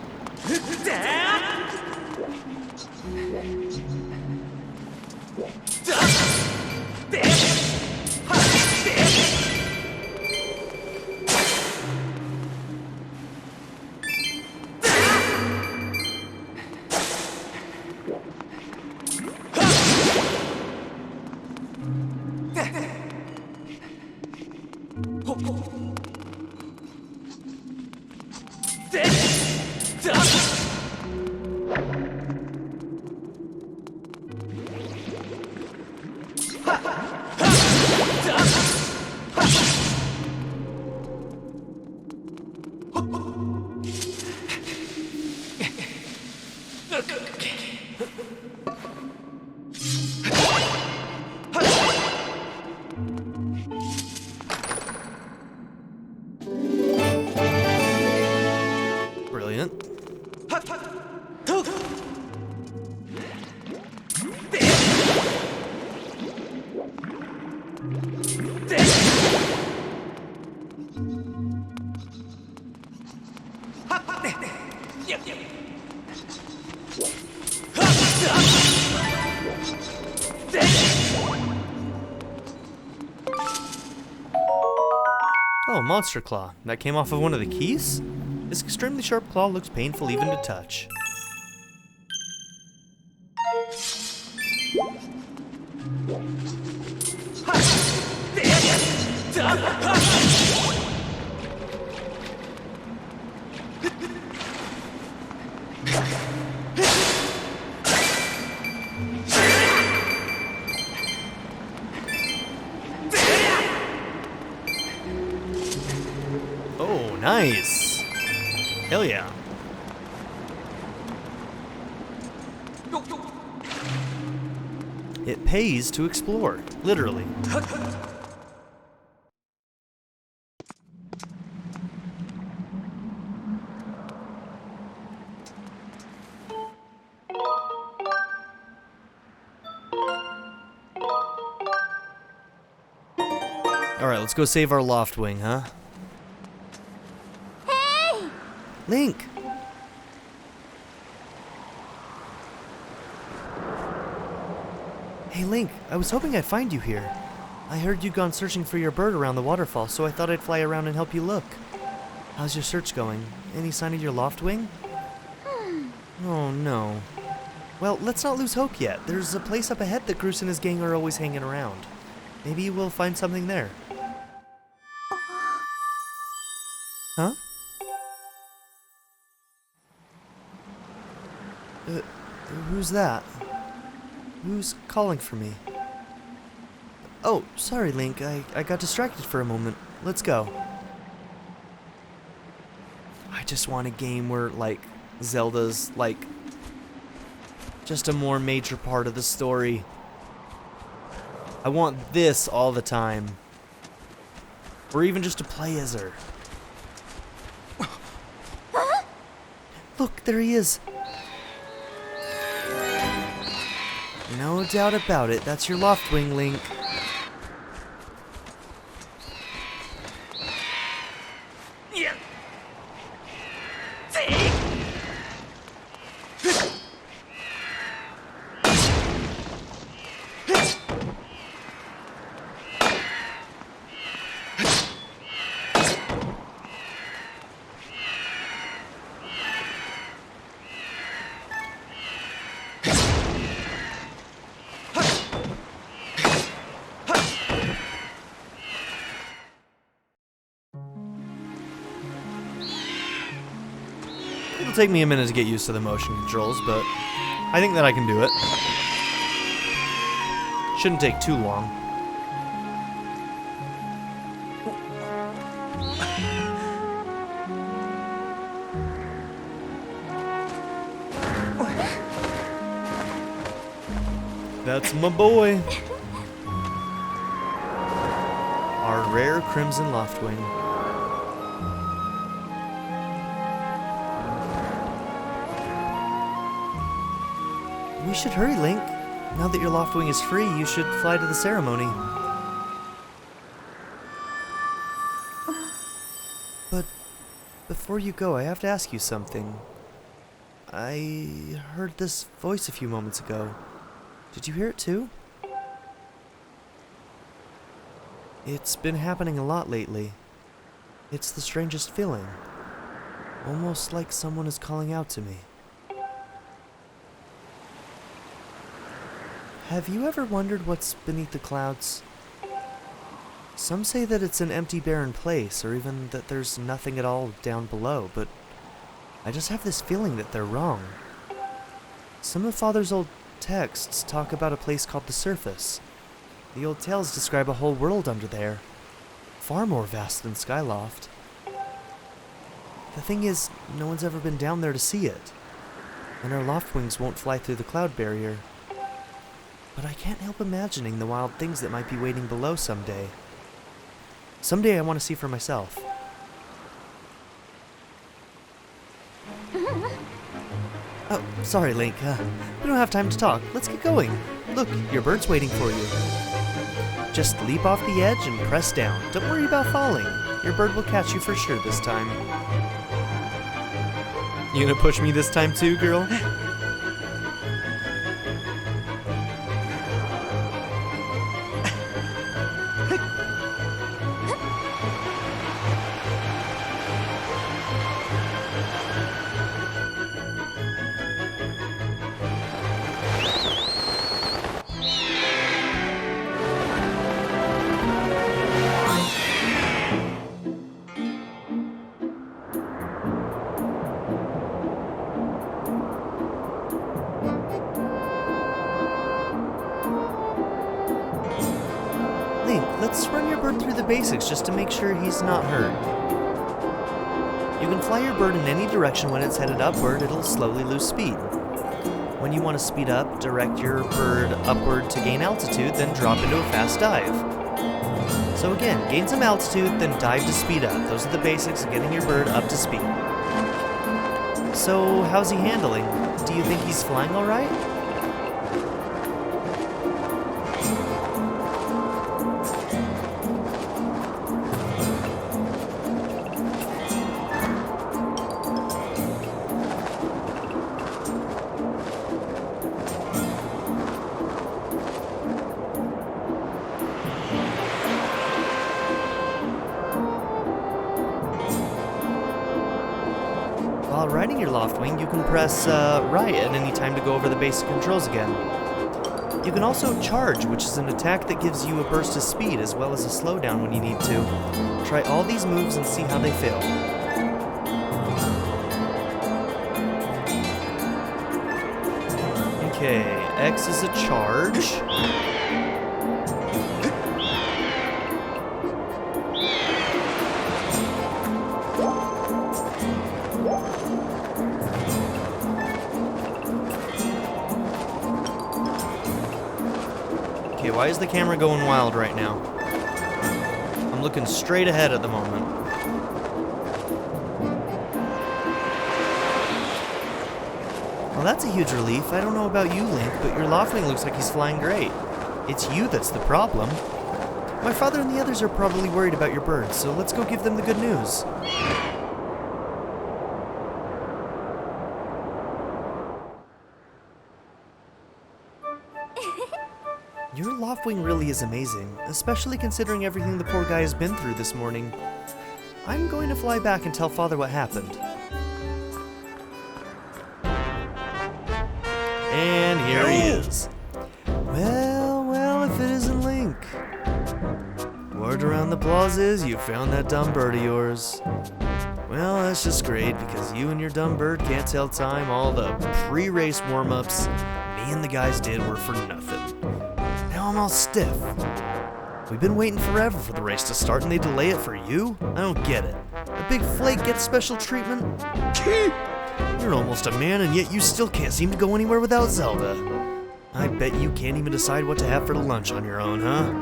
Brilliant. Oh, monster claw. That came off of one of the keys? This extremely sharp claw looks painful even to touch. Oh, nice. Hell yeah. It pays to explore, literally. Alright, let's go save our loft wing, huh? Hey! Link! Hey Link, I was hoping I'd find you here. I heard you'd gone searching for your bird around the waterfall, so I thought I'd fly around and help you look. How's your search going? Any sign of your loft wing? Oh no. Well, let's not lose hope yet. There's a place up ahead that Groose and his gang are always hanging around. Maybe we'll find something there. Huh? Who's that? Who's calling for me? Oh, sorry, Link. I got distracted for a moment. Let's go. I just want a game where, like, Zelda's, like, just a more major part of the story. I want this all the time. Or even just to play as her. Look, there he is. No doubt about it, that's your Loftwing, Link. It'll take me a minute to get used to the motion controls, but I think that I can do it. Shouldn't take too long. That's my boy. Our rare Crimson Loftwing. We should hurry, Link. Now that your Loftwing is free, you should fly to the ceremony. But before you go, I have to ask you something. I heard this voice a few moments ago. Did you hear it too? It's been happening a lot lately. It's the strangest feeling. Almost like someone is calling out to me. Have you ever wondered what's beneath the clouds? Some say that it's an empty, barren place, or even that there's nothing at all down below, but I just have this feeling that they're wrong. Some of Father's old texts talk about a place called the Surface. The old tales describe a whole world under there, far more vast than Skyloft. The thing is, no one's ever been down there to see it, and our Loftwings won't fly through the cloud barrier. But I can't help imagining the wild things that might be waiting below someday. Someday I want to see for myself. Oh, sorry, Link. We don't have time to talk. Let's get going. Look, your bird's waiting for you. Just leap off the edge and press down. Don't worry about falling. Your bird will catch you for sure this time. You gonna push me this time too, girl? Let's run your bird through the basics just to make sure he's not hurt. You can fly your bird in any direction. When it's headed upward, it'll slowly lose speed. When you want to speed up, direct your bird upward to gain altitude, then drop into a fast dive. So again, gain some altitude, then dive to speed up. Those are the basics of getting your bird up to speed. So, how's he handling? Do you think he's flying alright? While riding your Loftwing, you can press right at any time to go over the basic controls again. You can also charge, which is an attack that gives you a burst of speed as well as a slowdown when you need to. Try all these moves and see how they feel. Okay, X is a charge. Okay, why is the camera going wild right now? I'm looking straight ahead at the moment. Well, that's a huge relief. I don't know about you, Link, but your Loftwing looks like he's flying great. It's you that's the problem. My father and the others are probably worried about your birds, so let's go give them the good news. Your Loftwing really is amazing, especially considering everything the poor guy has been through this morning. I'm going to fly back and tell Father what happened. And here he is. Well, if it isn't Link. Word around the plaza is you found that dumb bird of yours. Well, that's just great, because you and your dumb bird can't tell time. All the pre-race warm-ups me and the guys did were for nothing. Now I'm all stiff. We've been waiting forever for the race to start and they delay it for you? I don't get it. A big flake gets special treatment? You're almost a man and yet you still can't seem to go anywhere without Zelda. I bet you can't even decide what to have for lunch on your own, huh?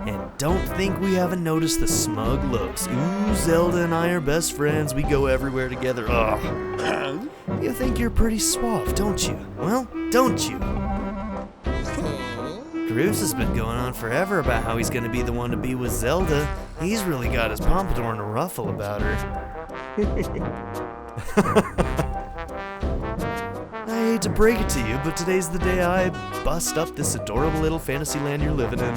And don't think we haven't noticed the smug looks. Ooh, Zelda and I are best friends. We go everywhere together. Ugh. You think you're pretty suave, don't you? Well, don't you? Groose has been going on forever about how he's going to be the one to be with Zelda. He's really got his pompadour in a ruffle about her. I hate to break it to you, but today's the day I bust up this adorable little fantasy land you're living in.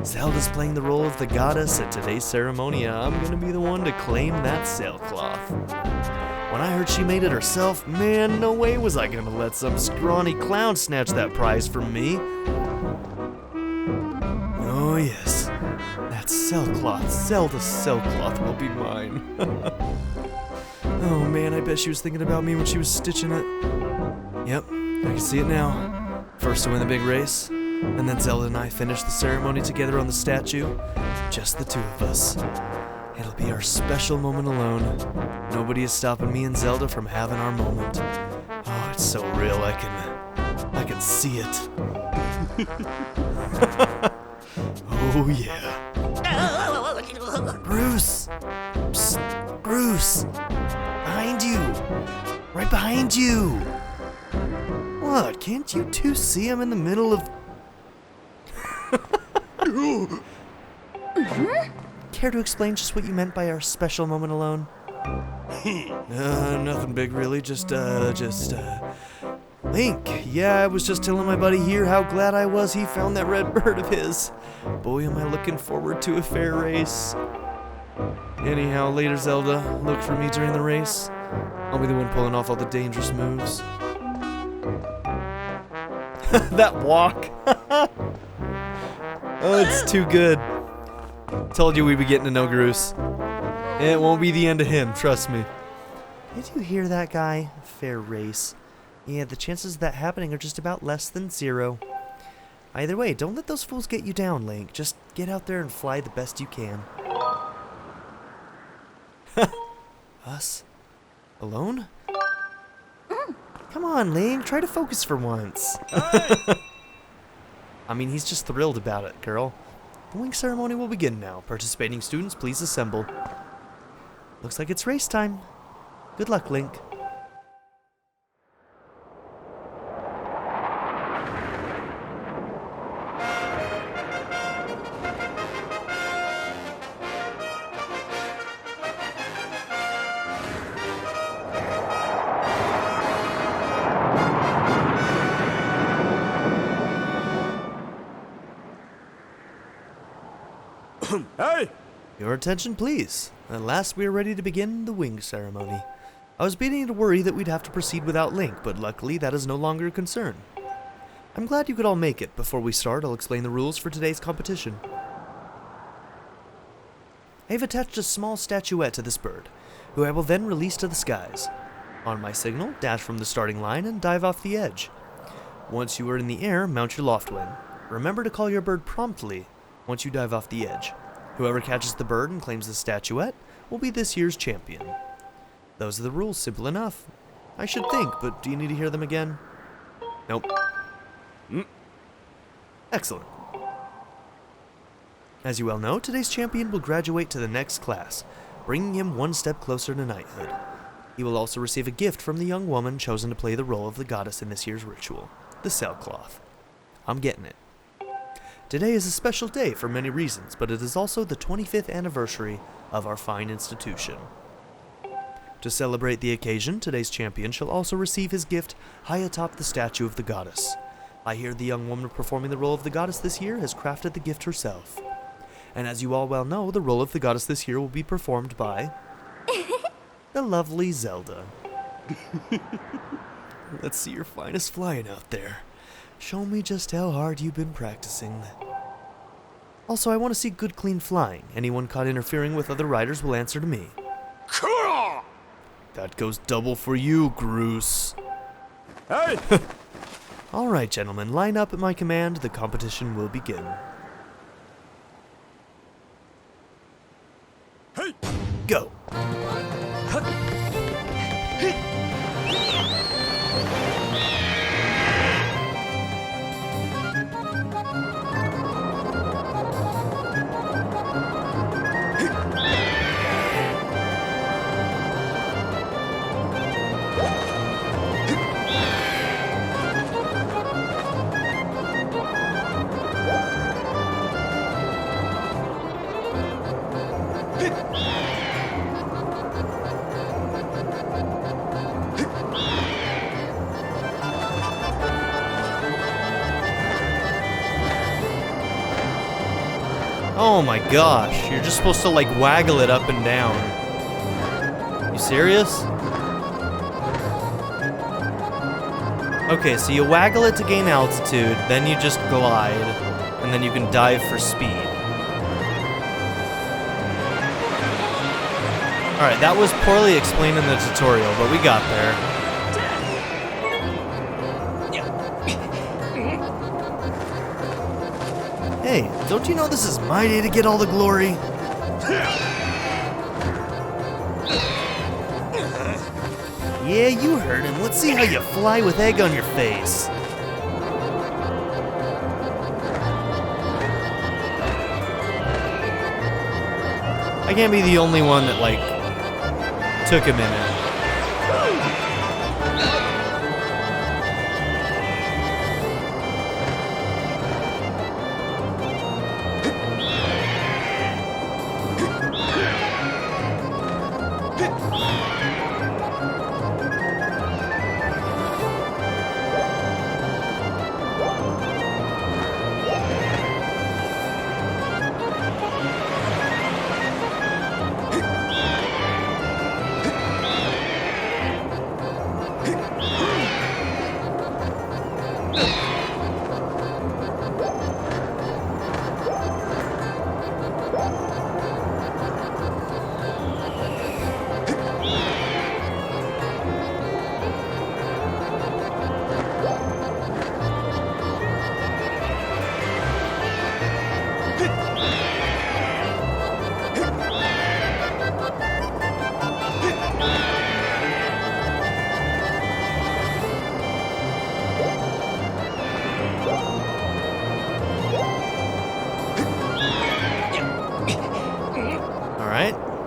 Zelda's playing the role of the goddess at today's ceremony, and I'm going to be the one to claim that sailcloth. When I heard she made it herself, man, no way was I going to let some scrawny clown snatch that prize from me. Oh yes, that sailcloth, Zelda's sailcloth will be mine. Oh man, I bet she was thinking about me when she was stitching it. Yep, I can see it now. First to win the big race, and then Zelda and I finished the ceremony together on the statue. Just the two of us. It'll be our special moment alone. Nobody is stopping me and Zelda from having our moment. Oh, it's so real, I can see it. Oh yeah. Bruce! Psst, Bruce! Behind you! Right behind you! What, can't you two see I'm in the middle of... Care to explain just what you meant by our special moment alone? Nothing big really, just Link, yeah, I was just telling my buddy here how glad I was he found that red bird of his. Boy, am I looking forward to a fair race. Anyhow, later Zelda, look for me during the race. I'll be the one pulling off all the dangerous moves. That walk. Oh, it's too good. Told you we'd be getting to know Groose. It won't be the end of him, trust me. Did you hear that guy? Fair race. Yeah, the chances of that happening are just about less than 0. Either way, don't let those fools get you down, Link. Just get out there and fly the best you can. Us? Alone? Come on, Link. Try to focus for once. I mean, he's just thrilled about it, girl. The wing ceremony will begin now. Participating students, please assemble. Looks like it's race time. Good luck, Link. Hey! Your attention, please. At last we are ready to begin the wing ceremony. I was beginning to worry that we'd have to proceed without Link, but luckily that is no longer a concern. I'm glad you could all make it. Before we start, I'll explain the rules for today's competition. I have attached a small statuette to this bird, who I will then release to the skies. On my signal, dash from the starting line and dive off the edge. Once you are in the air, mount your loft wing. Remember to call your bird promptly once you dive off the edge. Whoever catches the bird and claims the statuette will be this year's champion. Those are the rules, simple enough. I should think, but do you need to hear them again? Nope. Excellent. As you well know, today's champion will graduate to the next class, bringing him one step closer to knighthood. He will also receive a gift from the young woman chosen to play the role of the goddess in this year's ritual, the sailcloth. I'm getting it. Today is a special day for many reasons, but it is also the 25th anniversary of our fine institution. To celebrate the occasion, today's champion shall also receive his gift high atop the statue of the goddess. I hear the young woman performing the role of the goddess this year has crafted the gift herself. And as you all well know, the role of the goddess this year will be performed by the lovely Zelda. Let's see your finest flying out there. Show me just how hard you've been practicing. Also, I want to see good clean flying. Anyone caught interfering with other riders will answer to me. That goes double for you, Groose. Hey! Alright, gentlemen, line up at my command. The competition will begin. Hey! Go! Oh my gosh, you're just supposed to like waggle it up and down. You serious? Okay, so you waggle it to gain altitude, then you just glide, and then you can dive for speed. Alright, that was poorly explained in the tutorial, but we got there. Hey, don't you know this is my day to get all the glory? Yeah, you heard him. Let's see how you fly with egg on your face. I can't be the only one that, like, took a minute.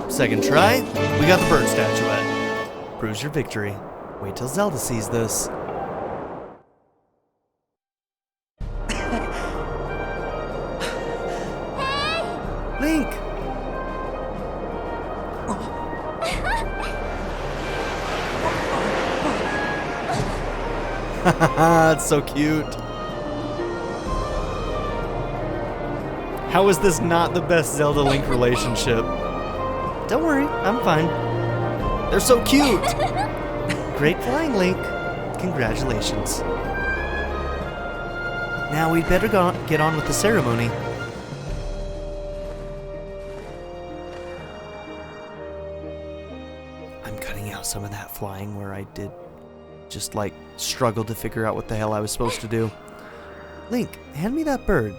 Second try, we got the bird statuette. Proves your victory. Wait till Zelda sees this. Link! Haha, it's so cute. How is this not the best Zelda-Link relationship? Don't worry, I'm fine. They're so cute! Great flying, Link. Congratulations. Now we'd better get on with the ceremony. I'm cutting out some of that flying where I did just like struggle to figure out what the hell I was supposed to do. Link, hand me that bird.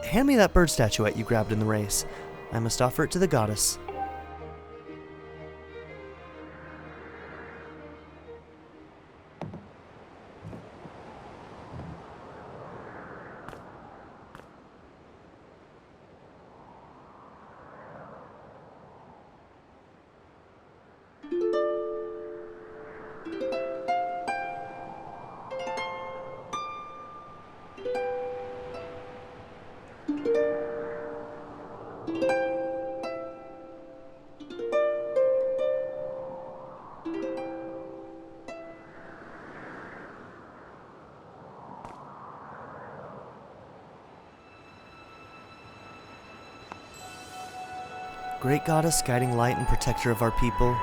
Hand me that bird statuette you grabbed in the race. I must offer it to the goddess. Great goddess, guiding light and protector of our people,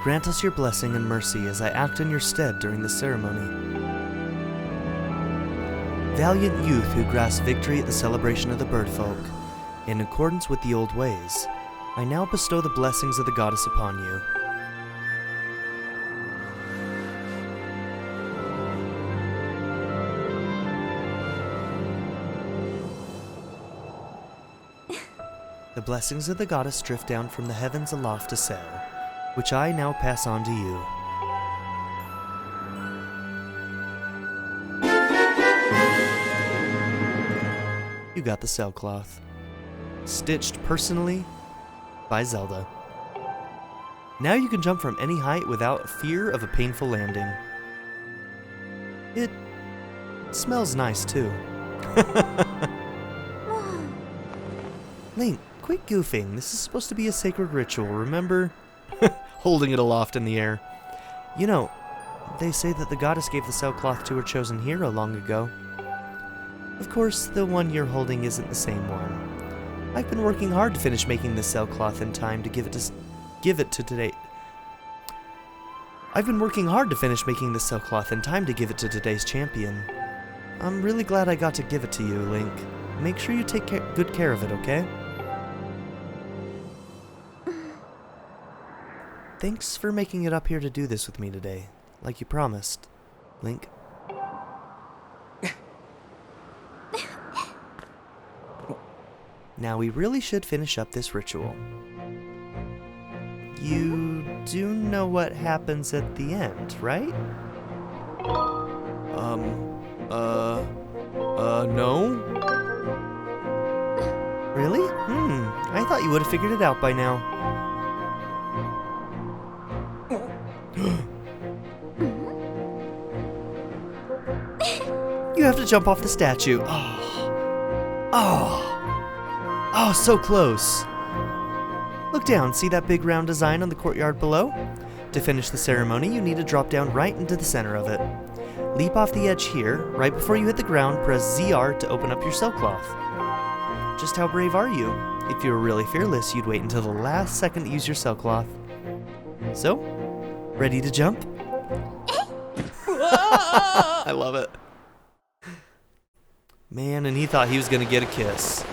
grant us your blessing and mercy as I act in your stead during the ceremony. Valiant youth who grasp victory at the celebration of the birdfolk, in accordance with the old ways, I now bestow the blessings of the goddess upon you. The blessings of the goddess drift down from the heavens aloft to Sel, which I now pass on to you. You got the sailcloth. Stitched personally by Zelda. Now you can jump from any height without fear of a painful landing. It smells nice too. Link, quit goofing. This is supposed to be a sacred ritual, remember? Holding it aloft in the air. You know, they say that the goddess gave the sailcloth to her chosen hero long ago. Of course, the one you're holding isn't the same one. I've been working hard to finish making this sailcloth in time to give it to today. I've been working hard to finish making this sailcloth in time to give it to today's champion. I'm really glad I got to give it to you, Link. Make sure you take good care of it, okay? Thanks for making it up here to do this with me today, like you promised, Link. Now we really should finish up this ritual. You do know what happens at the end, right? No? Really? I thought you would have figured it out by now. You have to jump off the statue. Oh, so close. Look down, see that big round design on the courtyard below? To finish the ceremony, you need to drop down right into the center of it. Leap off the edge here. Right before you hit the ground, press ZR to open up your sailcloth. Just how brave are you? If you were really fearless, you'd wait until the last second to use your sailcloth. So, ready to jump? I love it. Man, and he thought he was gonna get a kiss.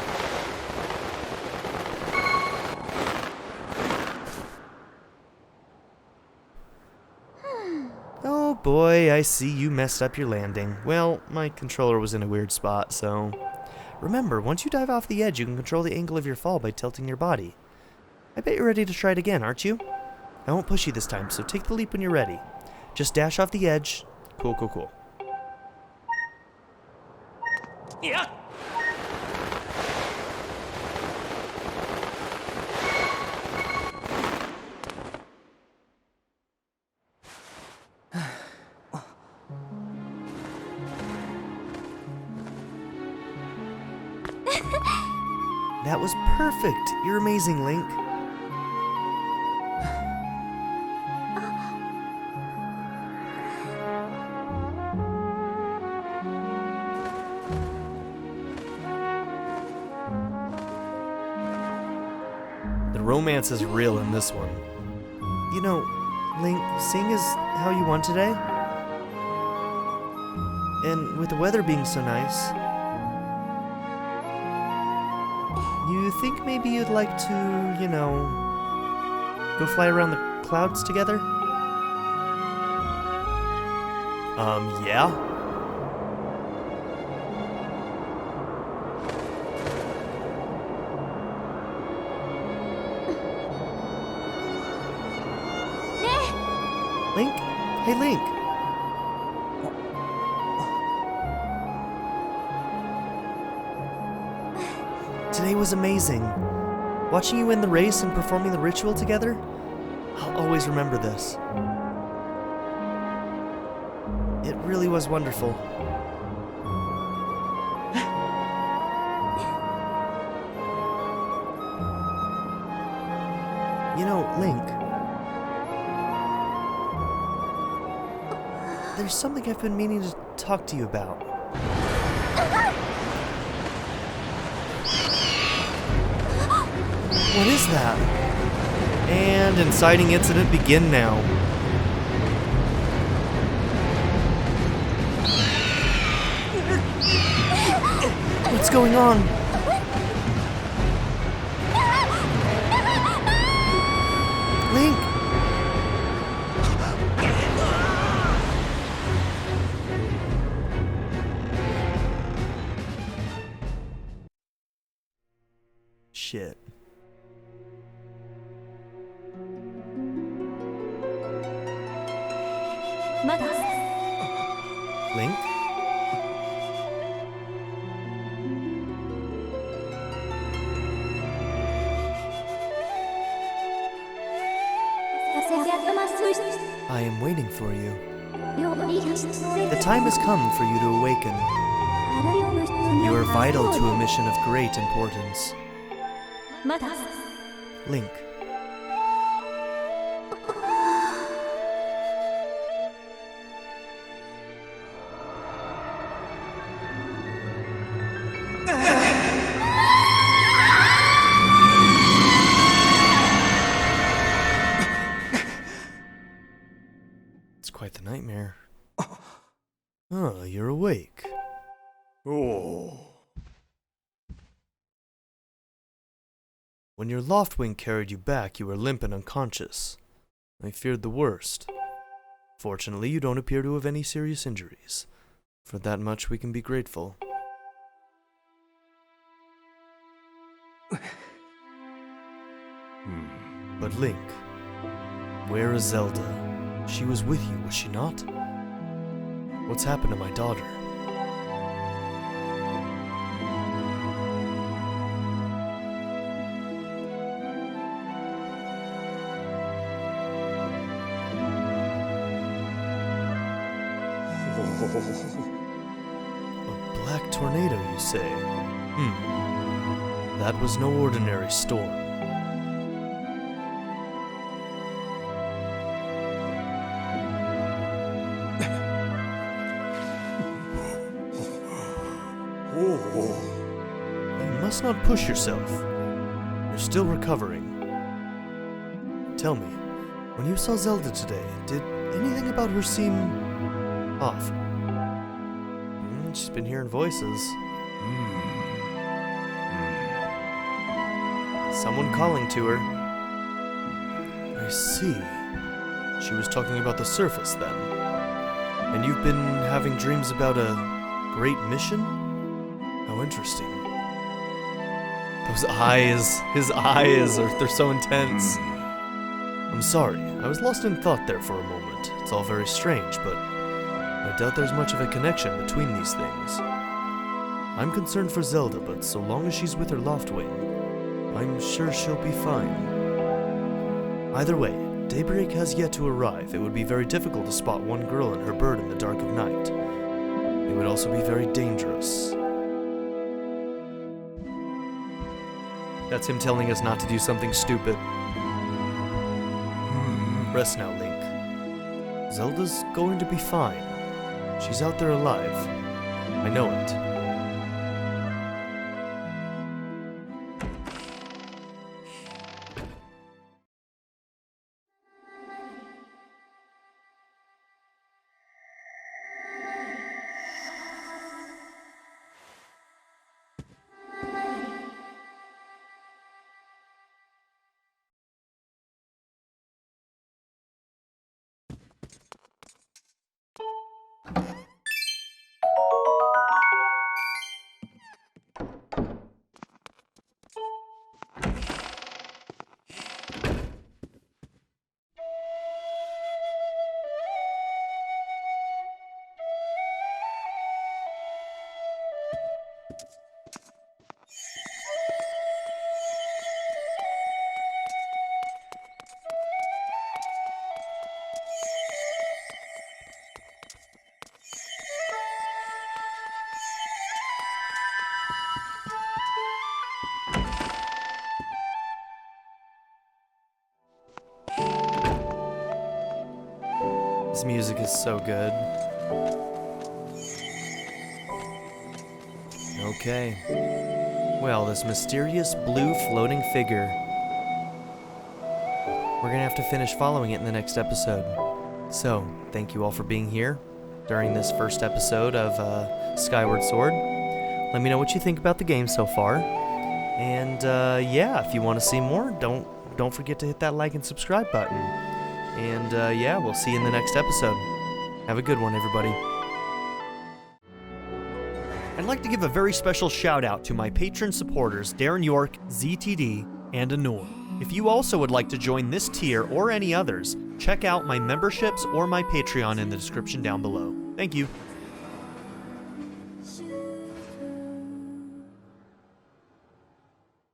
Oh boy, I see you messed up your landing. Well, my controller was in a weird spot, so... Remember, once you dive off the edge, you can control the angle of your fall by tilting your body. I bet you're ready to try it again, aren't you? I won't push you this time, so take the leap when you're ready. Just dash off the edge. Cool. Yeah. That was perfect. You're amazing, Link. The romance is real in this one. You know, Link, seeing as how you won today, and with the weather being so nice, you think maybe you'd like to, go fly around the clouds together? Yeah? Link? Hey, Link. Today was amazing. Watching you win the race and performing the ritual together, I'll always remember this. It really was wonderful. Link, there's something I've been meaning to talk to you about. What is that? And inciting incident begin now. What's going on? Link! Shit. Link? I am waiting for you. The time has come for you to awaken. You are vital to a mission of great importance. Link. It's quite the nightmare. Oh, you're awake. Oh. When your Loftwing carried you back, you were limp and unconscious. I feared the worst. Fortunately, you don't appear to have any serious injuries. For that much, we can be grateful. But Link, where is Zelda? She was with you, was she not? What's happened to my daughter? A black tornado, you say? That was no ordinary storm. You must not push yourself. You're still recovering. Tell me, when you saw Zelda today, did anything about her seem off? She's been hearing voices. Someone calling to her. I see. She was talking about the surface then. And you've been having dreams about a great mission? How interesting. Those eyes, his eyes, they're so intense. I'm sorry, I was lost in thought there for a moment. It's all very strange, but I doubt there's much of a connection between these things. I'm concerned for Zelda, but so long as she's with her Loftwing, I'm sure she'll be fine. Either way, daybreak has yet to arrive. It would be very difficult to spot one girl and her bird in the dark of night. It would also be very dangerous. That's him telling us not to do something stupid. Rest now, Link. Zelda's going to be fine. She's out there alive. I know it. This music is so good. Okay. Well, this mysterious blue floating figure. We're gonna have to finish following it in the next episode. So, thank you all for being here during this first episode of Skyward Sword. Let me know what you think about the game so far. And yeah, if you want to see more, don't forget to hit that like and subscribe button. And yeah, we'll see you in the next episode. Have a good one, everybody. I'd like to give a very special shout out to my patron supporters Darren York, ZTD, and Anor. If you also would like to join this tier or any others, check out my memberships or my Patreon in the description down below. Thank you.